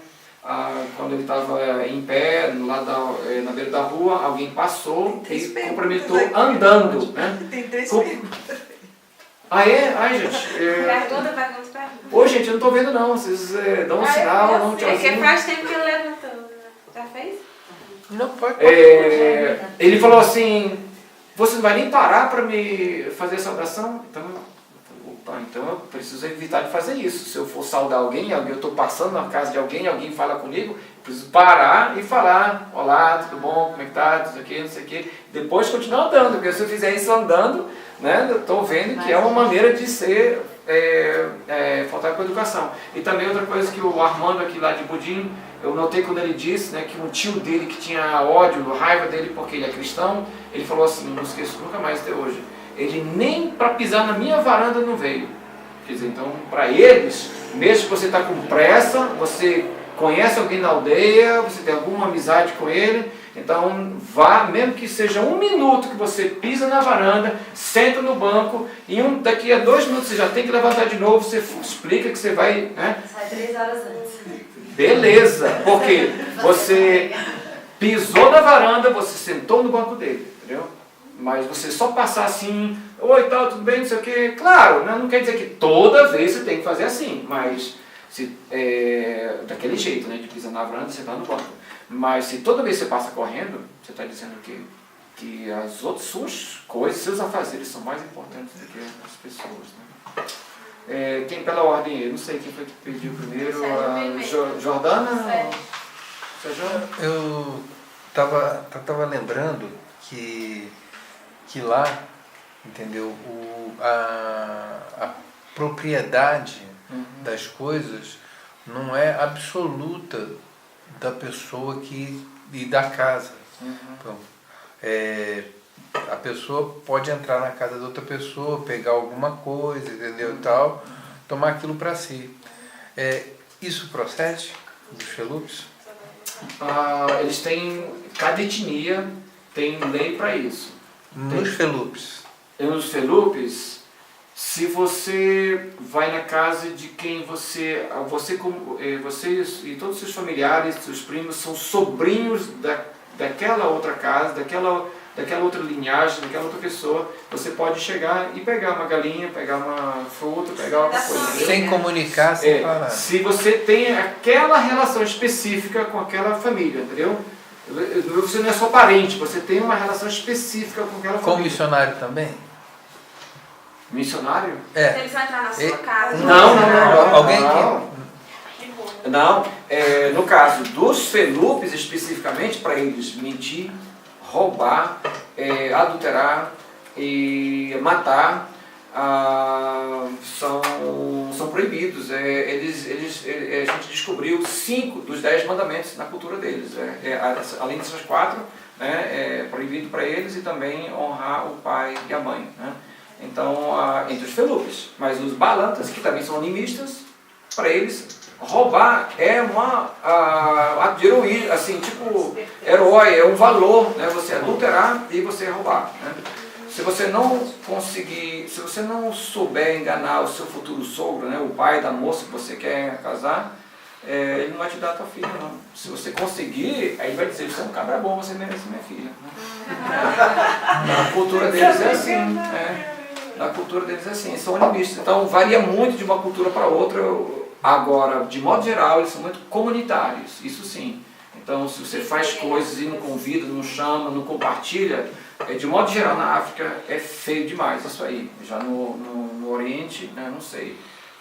quando ele estava em pé, na beira da rua, alguém passou e cumprimentou andando, né? Tem 3 perguntas. Ai, gente. Pergunta. Ô, gente, eu não estou vendo não. Vocês dão um sinal, dão um tchauzinho. Porque faz tempo que ele levantou. Já fez? Não, pode. Ele falou assim, você não vai nem parar para me fazer essa oração? Então eu preciso evitar de fazer isso. Se eu for saudar alguém, eu estou passando na casa de alguém fala comigo, eu preciso parar e falar, olá, tudo bom, como é que tá, não sei o que. Depois continuar andando, porque se eu fizer isso andando, né, eu estou vendo que é uma maneira de ser, faltar com a educação. E também outra coisa que o Armando aqui lá de Budim, eu notei quando ele disse, né, que um tio dele que tinha ódio, raiva dele porque ele é cristão, ele falou assim, não esqueço nunca mais até hoje, ele nem para pisar na minha varanda não veio. Quer dizer, então para eles, mesmo que você está com pressa, você conhece alguém na aldeia, você tem alguma amizade com ele, então vá, mesmo que seja 1 minuto que você pisa na varanda, senta no banco, e daqui a 2 minutos você já tem que levantar de novo, você explica que você vai, né? Sai 3 horas antes. Beleza, porque você pisou na varanda, você sentou no banco dele, entendeu? Mas você só passar assim, oi, tal, tudo bem, não sei o quê, claro, né? Não quer dizer que toda vez você tem que fazer assim, mas daquele jeito, né? De pisar na varanda e sentar no banco. Mas se toda vez você passa correndo, você está dizendo que as outras suas coisas, seus afazeres são mais importantes do que as pessoas, né? Quem pela ordem, eu não sei quem foi que pediu primeiro, a Jordana? Eu tava lembrando que lá, entendeu, a propriedade das coisas não é absoluta da pessoa e da casa. Então, a pessoa pode entrar na casa de outra pessoa, pegar alguma coisa, entendeu, e tal, tomar aquilo para si. Isso procede dos Felupes? Eles têm, cada etnia tem lei para isso. Nos Felupes? Nos Felupes, se você vai na casa de quem você e todos os seus familiares, seus primos, são sobrinhos daquela outra casa, daquela outra linhagem, daquela outra pessoa, você pode chegar e pegar uma galinha, pegar uma fruta, pegar alguma coisa. Sem comunicar, sem falar. Se você tem aquela relação específica com aquela família, entendeu? Você não é só parente, você tem uma relação específica com aquela família. Com missionário também? Missionário? Eles vão entrar na sua casa. Não. Alguém que... Não, no caso dos Felupes especificamente, para eles mentir, roubar, adulterar e matar são proibidos. A gente descobriu 5 dos 10 mandamentos na cultura deles. Além dessas 4, é proibido para eles e também honrar o pai e a mãe. Né? Então, entre os Felupes. Mas os Balantas, que também são animistas, para eles roubar é ato de heroísmo, assim, tipo herói, é um valor, né? Você adulterar e você roubar. Né? Se você não souber enganar o seu futuro sogro, né? O pai da moça que você quer casar, ele não vai te dar a tua filha, não. Se você conseguir, aí ele vai dizer, você é um cabra bom, você merece minha filha. Né? Na cultura deles é assim. Na cultura deles é assim, são animistas. Então varia muito de uma cultura para outra. Agora, de modo geral, eles são muito comunitários, isso sim. Então, se você faz coisas e não convida, não chama, não compartilha, de modo geral, na África é feio demais isso aí. Já no Oriente, né, não sei.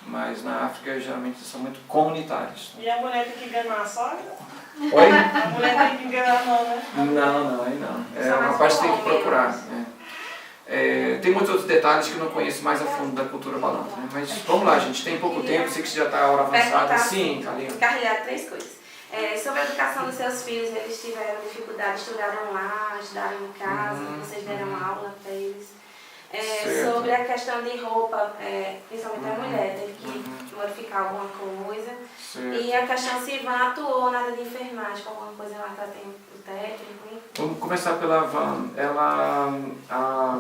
Mas na África, geralmente, são muito comunitários. E a mulher tem que enganar a sogra? Oi? A mulher tem que enganar não, né? Não, aí não. O rapaz tem que procurar. Né? Tem muitos outros detalhes que eu não conheço mais a fundo da cultura balanta, né? Mas vamos lá, gente, tem pouco tempo, sei que já está a hora avançada. Sim, Carlinhos. Encarrilhar 3 coisas. Sobre a educação dos seus filhos, eles tiveram dificuldade, estudaram lá, estudaram em casa, vocês deram aula para eles. Sobre a questão de roupa, principalmente a mulher, teve que modificar alguma coisa. E a questão se Ivan atuou nada de enfermagem, alguma coisa lá está tendo o técnico. Vamos começar pela Van. Ela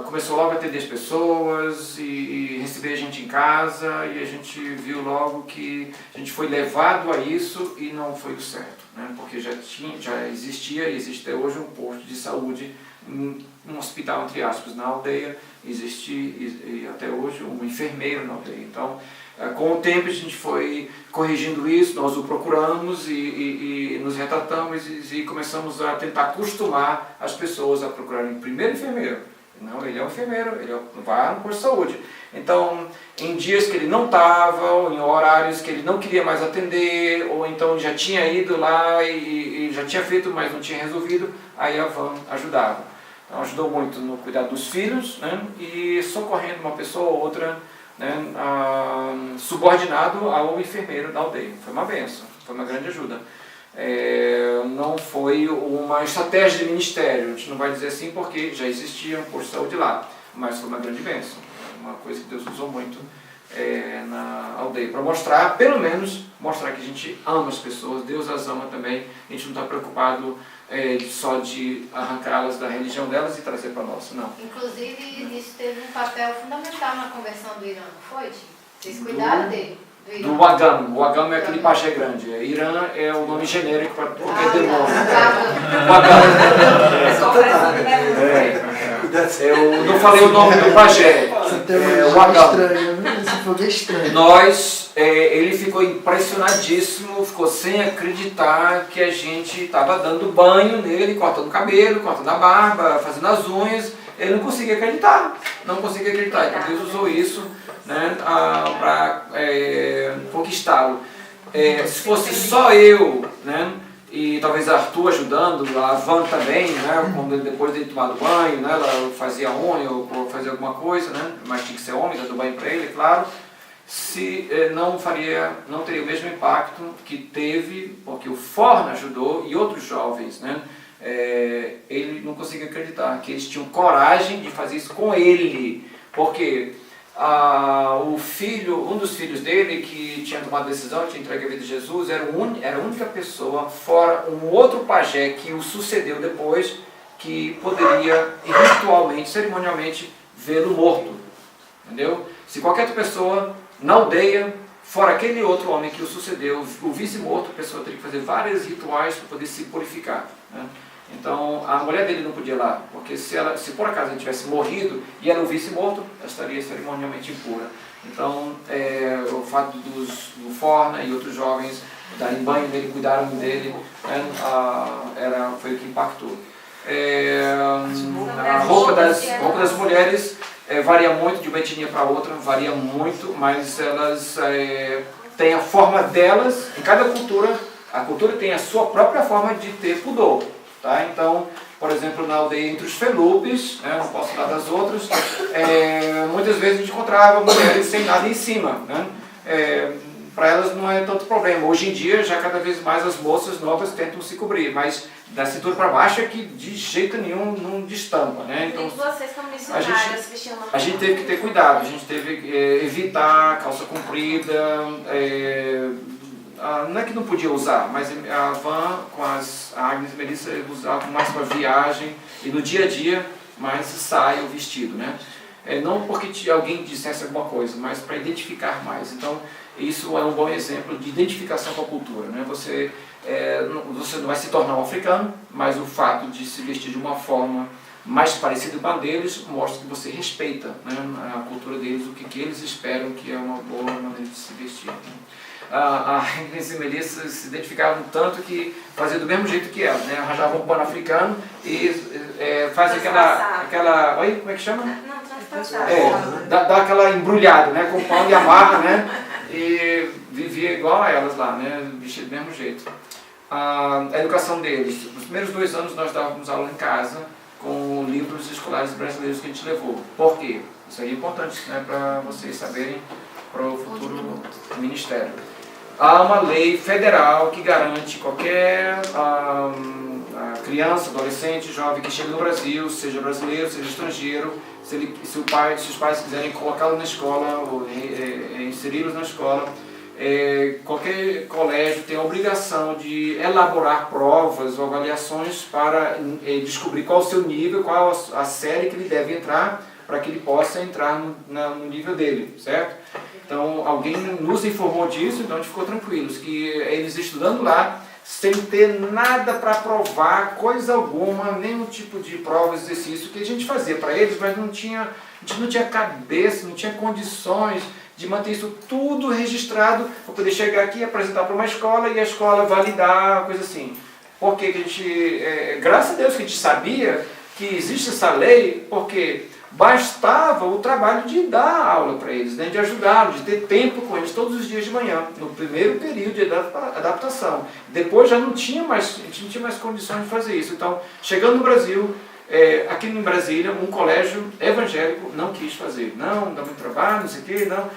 começou logo a atender as pessoas e receber a gente em casa, e a gente viu logo que a gente foi levado a isso e não foi o certo, né? Porque já existia e existe até hoje um posto de saúde, um hospital, entre aspas, na aldeia, existe e até hoje um enfermeiro na aldeia. Então, com o tempo a gente foi corrigindo isso, nós o procuramos e nos retratamos e começamos a tentar acostumar as pessoas a procurarem primeiro enfermeiro. Não, ele é um enfermeiro, ele vai no posto de saúde. Então, em dias que ele não estava, ou em horários que ele não queria mais atender, ou então já tinha ido lá e já tinha feito, mas não tinha resolvido, aí a Van ajudava. Então, ajudou muito no cuidado dos filhos, né, e socorrendo uma pessoa ou outra, né, subordinado ao enfermeiro da aldeia. Foi uma bênção, foi uma grande ajuda. Não foi uma estratégia de ministério, a gente não vai dizer assim porque já existia um posto de saúde lá, mas foi uma grande bênção, uma coisa que Deus usou muito na aldeia, para mostrar, pelo menos, mostrar que a gente ama as pessoas, Deus as ama também, a gente não está preocupado só de arrancá-las da religião delas e trazer para nós, não. Inclusive, isso teve um papel fundamental na conversão do Irã, não foi, Tim? Vocês cuidaram dele? Do Wagam. O Wagam é aquele pajé grande. Irã é o nome genérico para qualquer demônio. Eu não falei o nome do pajé. O Wagam. Ele ficou impressionadíssimo, ficou sem acreditar que a gente estava dando banho nele, cortando o cabelo, cortando a barba, fazendo as unhas. Ele não conseguia acreditar. Então Deus usou isso, né, para conquistá-lo. Se fosse só eu, né, e talvez Arthur ajudando, a Van também, né? Quando depois de tomar banho, né? Ela fazia unha ou fazia alguma coisa, né? Mas tinha que ser homem, dando banho para ele, claro. Se não teria o mesmo impacto que teve, porque o Forna ajudou e outros jovens, né? Ele não conseguia acreditar que eles tinham coragem de fazer isso com ele, porque um dos filhos dele que tinha tomado a decisão, tinha entregue a vida a Jesus, era a única pessoa, fora um outro pajé que o sucedeu depois, que poderia ritualmente, cerimonialmente, vê-lo morto, entendeu? Se qualquer outra pessoa na aldeia, fora aquele outro homem que o sucedeu, o visse morto, a pessoa teria que fazer vários rituais para poder se purificar, né? Então, a mulher dele não podia ir lá, porque se por acaso ele tivesse morrido e ela o visse morto, ela estaria cerimonialmente impura. Então, o fato do Forna e outros jovens darem banho nele, cuidaram dele, né, foi o que impactou. A roupa das mulheres varia muito de uma etnia para outra, varia muito, mas elas têm a forma delas, em cada cultura, a cultura tem a sua própria forma de ter pudor. Tá? Então, por exemplo, na aldeia entre os Felupes, né, não posso falar das outras, muitas vezes a gente encontrava mulheres sem nada em cima. Né? Para elas não é tanto problema. Hoje em dia, já cada vez mais as moças novas tentam se cobrir, mas da cintura para baixo é que de jeito nenhum não destampa. Né? Então, vocês como missionários vestiam uma a gente teve que ter cuidado, a gente teve que evitar calça comprida, não é que não podia usar, mas a Van com a Agnes e Melissa usavam mais para viagem e no dia a dia mais saia ou vestido, né? Não porque alguém dissesse alguma coisa, mas para identificar mais. Então isso é um bom exemplo de identificação com a cultura, né? Você não vai se tornar um africano, mas o fato de se vestir de uma forma mais parecida com a deles mostra que você respeita, né, a cultura deles, o que eles esperam que é uma boa maneira de se vestir. A Agnes e Melissa se identificavam tanto que fazia do mesmo jeito que ela, né? Arranjava um pano africano e faz aquela... Oi, como é que chama? Dá aquela embrulhada, né? Com o pano e amarra, né? E vivia igual a elas lá, né? Vestido do mesmo jeito. A educação deles. Nos primeiros 2 anos nós dávamos aula em casa com livros escolares brasileiros que a gente levou. Por quê? Isso aí é importante, né? Para vocês saberem para o futuro ministério. Há uma lei federal que garante qualquer criança, adolescente, jovem que chega no Brasil, seja brasileiro, seja estrangeiro, se os pais quiserem colocá-lo na escola ou inseri-los na escola, qualquer colégio tem a obrigação de elaborar provas ou avaliações para descobrir qual o seu nível, qual a série que ele deve entrar, para que ele possa entrar no nível dele, certo? Então, alguém nos informou disso, então a gente ficou tranquilos, que eles estudando lá, sem ter nada para provar, coisa alguma, nenhum tipo de prova, exercício que a gente fazia para eles, mas a gente não tinha cabeça, não tinha condições de manter isso tudo registrado para poder chegar aqui e apresentar para uma escola e a escola validar, coisa assim. Porque a gente, graças a Deus que a gente sabia que existe essa lei, porque bastava o trabalho de dar aula para eles, né, de ajudá-los, de ter tempo com eles todos os dias de manhã, no primeiro período de adaptação. Depois a gente não tinha mais condições de fazer isso. Então, chegando no Brasil, aqui em Brasília, um colégio evangélico não quis fazer. Não, dá muito trabalho, não sei o quê, não.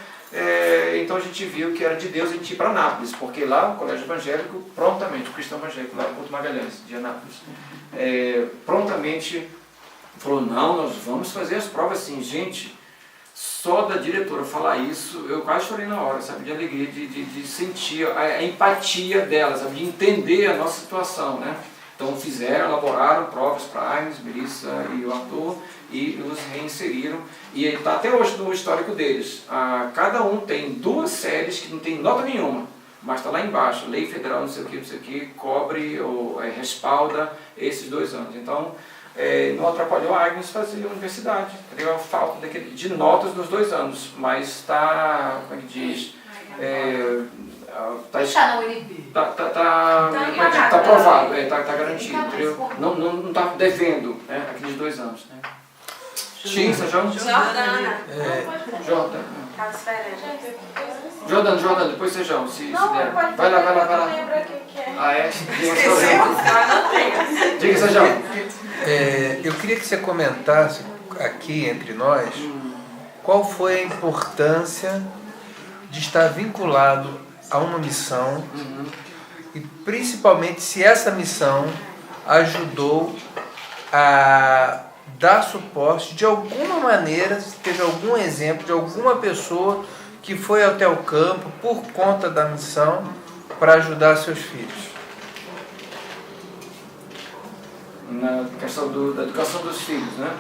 Então a gente viu que era de Deus a gente ir para Anápolis, porque lá o colégio evangélico, prontamente, o cristão evangélico lá em Porto Magalhães, de Anápolis, prontamente falou, não, nós vamos fazer as provas assim. Gente, só da diretora falar isso, eu quase chorei na hora, sabe, de alegria, de sentir a empatia dela, sabe, de entender a nossa situação, né? Então elaboraram provas para a Agnes, Melissa e o Arthur e os reinseriram. E está até hoje no histórico deles. Cada um tem 2 séries que não tem nota nenhuma, mas está lá embaixo, lei federal não sei o que, cobre ou respalda esses 2 anos. Então, não atrapalhou a Agnes fazer a universidade. Deu a falta de notas nos 2 anos, mas está, como é que diz? Está aprovado, está garantido, entendeu? Não está devendo, né, aqueles 2 anos. Né? Sim, Sejão? Jordana. Jordana. Tá esperando. Jordana, depois Sejão, se Não, der. pode Vai lá. não lembro o que é. Ah, é? Esqueceu? Diga, Sejão. Eu queria que você comentasse aqui entre nós qual foi a importância de estar vinculado a uma missão e principalmente se essa missão ajudou a dar suporte de alguma maneira, se teve algum exemplo de alguma pessoa que foi até o campo por conta da missão para ajudar seus filhos. Na questão da educação dos filhos, né?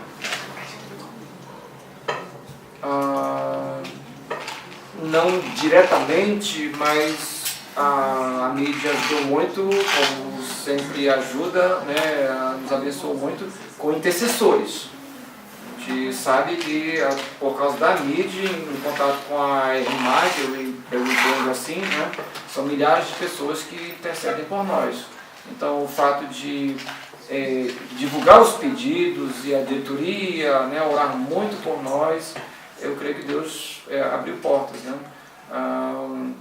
Não diretamente, mas a mídia ajudou muito, como sempre ajuda, né? Nos abençoou muito com intercessores. A gente sabe que por causa da mídia, em contato com a imagem, eu entendo assim, né? São milhares de pessoas que intercedem por nós. Então o fato de divulgar os pedidos e a diretoria, né, orar muito por nós, eu creio que Deus abriu portas, né,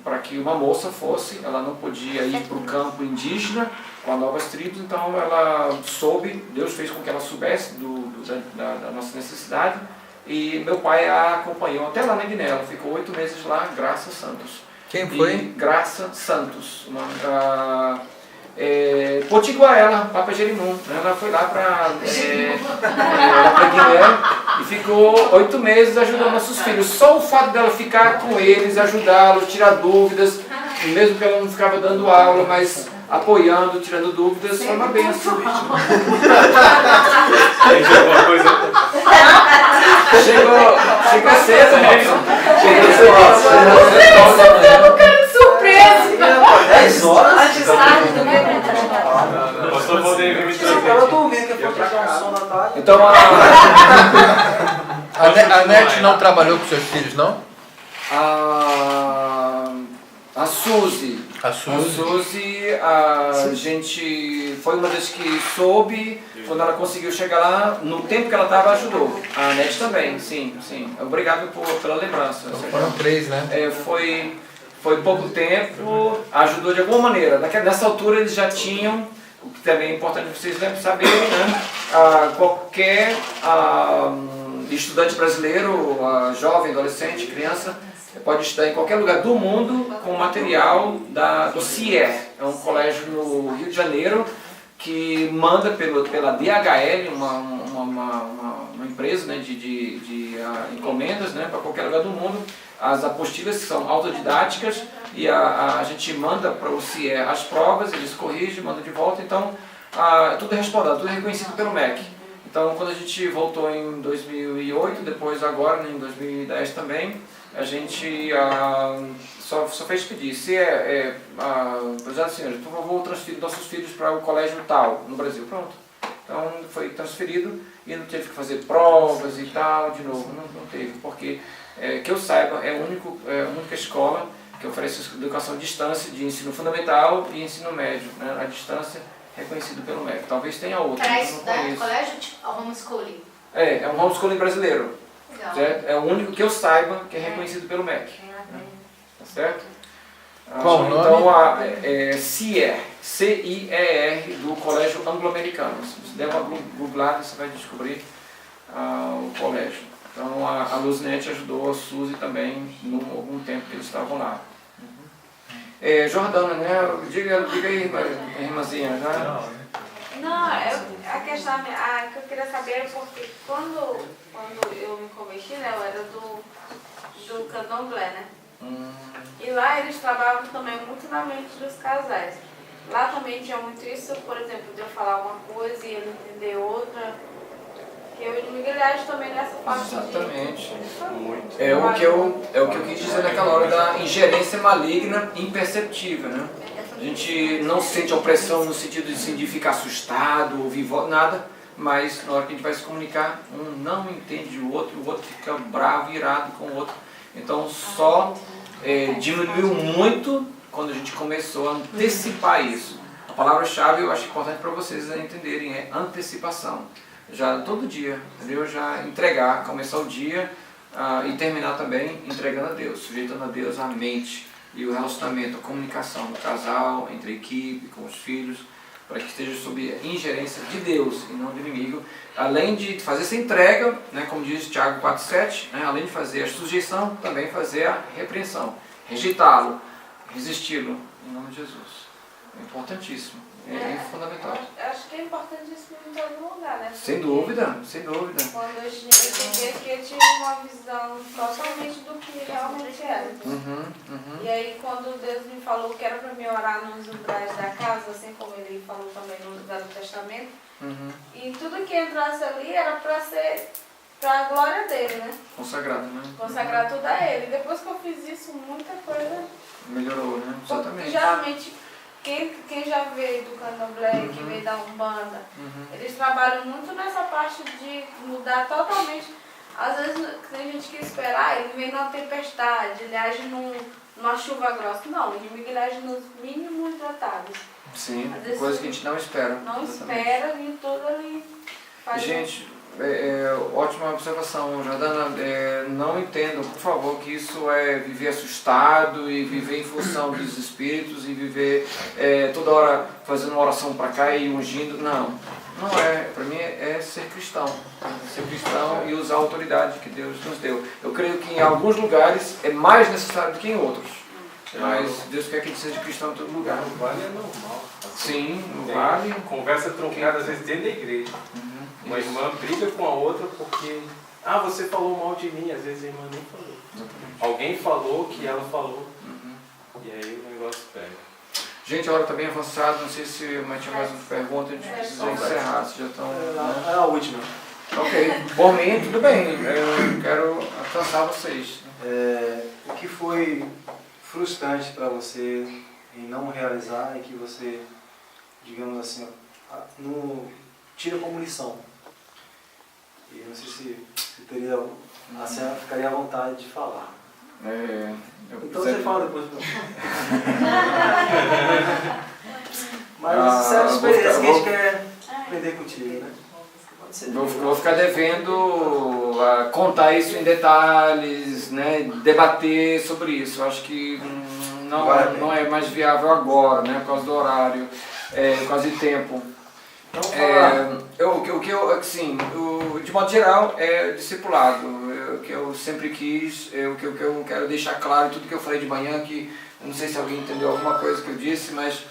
para que uma moça fosse. Ela não podia ir para o campo indígena com as novas tribos, então ela soube, Deus fez com que ela soubesse da nossa necessidade, e meu pai a acompanhou até lá na Guiné. Ela ficou 8 meses lá, Graça Santos. Quem foi? Graça Santos. Potiguar ela, Papa Jerimum. Ela foi lá para Guiné e ficou 8 meses ajudando nossos filhos. Só o fato dela ficar com eles, ajudá-los, tirar dúvidas, mesmo que ela não ficava dando aula, mas apoiando, tirando dúvidas, foi uma benção. Chegou cedo, moça. Surpresa! 10 horas? Antes tarde do meu Pastor Valdemir me Eu dormi, que eu fui pegar um som na tarde. Então A NET não trabalhou com seus filhos, não? a Suzy. A Suzy. A gente foi uma das que soube, quando ela conseguiu chegar lá, no tempo que ela estava, ajudou. A Net também, sim. Obrigado pela lembrança. Foram 3, né? Foi pouco tempo, ajudou de alguma maneira. Nessa altura eles já tinham, o que também é importante vocês saberem, né? Qualquer estudante brasileiro, jovem, adolescente, criança, pode estudar em qualquer lugar do mundo com material do CIER. É um colégio no Rio de Janeiro que manda pela DHL, uma empresa, né, de encomendas, né, para qualquer lugar do mundo. As apostilas que são autodidáticas e a gente manda para o CIER as provas, eles corrigem, mandam de volta. Então, tudo é respaldado, tudo é reconhecido pelo MEC. Então, quando a gente voltou em 2008, depois agora, né, em 2010 também, a gente só fez pedir. Se Presidente Senhor, por favor, transfira nossos filhos para o colégio tal, no Brasil. Pronto. Então, foi transferido e não teve que fazer provas e tal, de novo. Não teve, porque, que eu saiba, é a única escola que oferece educação à distância de ensino fundamental e ensino médio, né, à distância, reconhecido pelo MEC. Talvez tenha outra. Para estudar no colégio, tipo homeschooling? É um homeschooling brasileiro. Legal. Certo? É o único que eu saiba que é reconhecido pelo MEC. Tá certo? Qual o nome? Então, CIER, C-I-E-R, do Colégio Anglo-Americano. Se você der uma googlada, você vai descobrir o colégio. Então, a Luznet ajudou a Suzy também, em algum tempo que eles estavam lá. Jordana, né? Diga aí, irmãzinha. Né? Não, a questão que eu queria saber é porque quando eu me converti, né, eu era do candomblé, né? E lá eles trabalhavam também muito na mente dos casais. Lá também tinha muito isso, por exemplo, de eu falar uma coisa e ele entender outra. Que eu e Miguel também nessa parte. Exatamente. É o que eu quis dizer naquela hora da ingerência maligna imperceptível, né? A gente não sente opressão no sentido de ficar assustado, ouvir voz, nada, mas na hora que a gente vai se comunicar, um não entende o outro fica bravo, irado com o outro. Então só diminuiu muito quando a gente começou a antecipar isso. A palavra-chave eu acho importante para vocês entenderem é antecipação. já todo dia, entendeu? Já entregar, começar o dia e terminar também entregando a Deus, sujeitando a Deus a mente e o relacionamento, a comunicação do casal, entre a equipe, com os filhos, para que esteja sob a ingerência de Deus e não do inimigo, além de fazer essa entrega, né, como diz Tiago 4,7, né, além de fazer a sujeição, também fazer a repreensão, rejeitá-lo, resisti-lo, em nome de Jesus. É importantíssimo, é fundamental. Acho que é importante isso em todo lugar, né? Sem dúvida, sem dúvida. Quando eu cheguei aqui, eu tive uma visão totalmente do que realmente era. E aí, quando Deus me falou que era para me orar nos umbrais da casa, assim como Ele falou também no Velho Testamento, e tudo que entrasse ali era para ser para a glória dele, né? Consagrado, né? Consagrar tudo a Ele. Depois que eu fiz isso, muita coisa melhorou, né? Exatamente. Geralmente, quem já veio do Candomblé, que veio da Umbanda, eles trabalham muito nessa parte de mudar totalmente. Às vezes tem gente que esperar, ele vem numa tempestade, ele age numa chuva grossa. Não, o inimigo ele age nos mínimos detalhes. Sim, coisa que a gente não espera. Não espera e tudo ali faz. Gente, ótima observação, Jordana. Não entendo, por favor, que isso é viver assustado e viver em função dos espíritos e viver toda hora fazendo uma oração para cá e ungindo. Não, não é. Para mim é ser cristão. Ser cristão e usar a autoridade que Deus nos deu. Eu creio que em alguns lugares é mais necessário do que em outros. Mas Deus quer que a gente seja cristão em todo lugar. No vale é normal. Sim, no vale. Conversa truncada às vezes dentro da igreja. Uma irmã briga com a outra porque, você falou mal de mim, às vezes a irmã nem falou. Alguém falou que ela falou. E aí o negócio pega. Gente, a hora está bem avançada, não sei se tinha mais uma pergunta, a gente precisa encerrar, vocês já estão... É a última. Ok, por mim, tudo bem, eu quero alcançar vocês. O que foi frustrante para você em não realizar e que você, digamos assim, tira como lição? E eu não sei se teria, a senhora ficaria à vontade de falar. Então você fala depois. Mas essa é a experiência que a gente quer aprender contigo, né? Vou ficar devendo contar isso em detalhes, né? Debater sobre isso. Eu acho que não é mais viável agora, né? Por causa do horário, por causa de tempo. De modo geral, é discipulado. O que eu sempre quis, o que eu quero deixar claro, tudo que eu falei de manhã, que eu não sei se alguém entendeu alguma coisa que eu disse, mas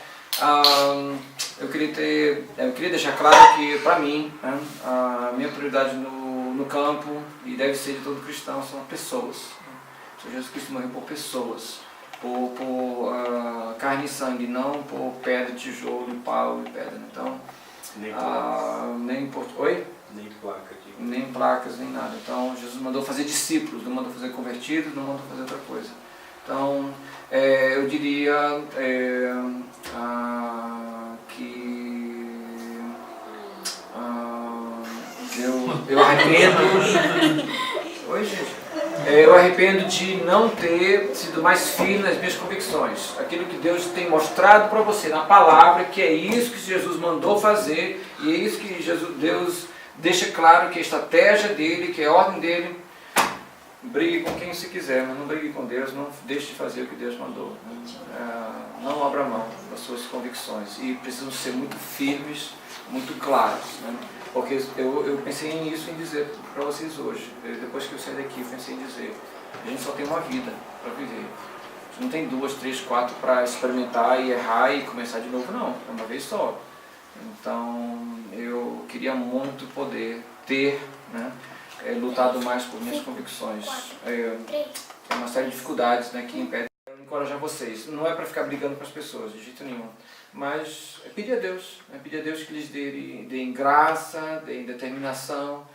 eu queria deixar claro que, para mim, né, a minha prioridade no campo, e deve ser de todo cristão, são pessoas. O Senhor Jesus Cristo morreu por pessoas, por carne e sangue, não por pedra, tijolo, pau e pedra. Então, nem placas. Nem placas, nem nada. Então, Jesus mandou fazer discípulos, não mandou fazer convertidos, não mandou fazer outra coisa. Então, eu diria que eu arrependo. Oi, gente. Eu arrependo de não ter sido mais firme nas minhas convicções. Aquilo que Deus tem mostrado para você na palavra, que é isso que Jesus mandou fazer, e é isso que Deus deixa claro que é a estratégia dele, que é a ordem dele. Brigue com quem você quiser, mas não brigue com Deus, não deixe de fazer o que Deus mandou. Não abra mão das suas convicções. E precisam ser muito firmes, muito claras. Né? Porque eu pensei nisso, em dizer para vocês hoje. Depois que eu saí daqui, eu pensei em dizer: a gente só tem uma vida para viver. A gente não tem 2, 3, 4 para experimentar e errar e começar de novo, não. É uma vez só. Então, eu queria muito poder ter, né, lutado mais por minhas convicções. Tem uma série de dificuldades, né, que impedem de encorajar vocês. Não é para ficar brigando com as pessoas, de jeito nenhum. Mas pedir a Deus que lhes deem graça, deem determinação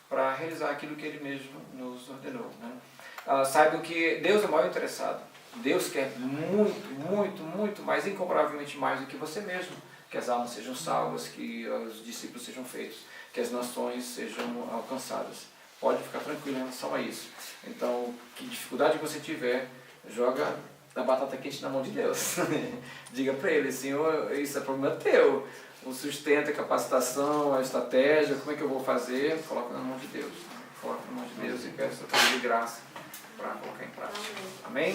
para realizar aquilo que Ele mesmo nos ordenou. Né? Saibam que Deus é o maior interessado. Deus quer muito, muito, muito mais, incomparavelmente mais do que você mesmo. Que as almas sejam salvas, que os discípulos sejam feitos, que as nações sejam alcançadas. Pode ficar tranquilo em relação a isso. Então, que dificuldade você tiver, joga da batata quente na mão de Deus. Diga para ele, Senhor, isso é problema teu. O sustento, a capacitação, a estratégia, como é que eu vou fazer? Coloca na mão de Deus. Coloca na mão de Deus e peço a de graça para colocar em prática. Amém?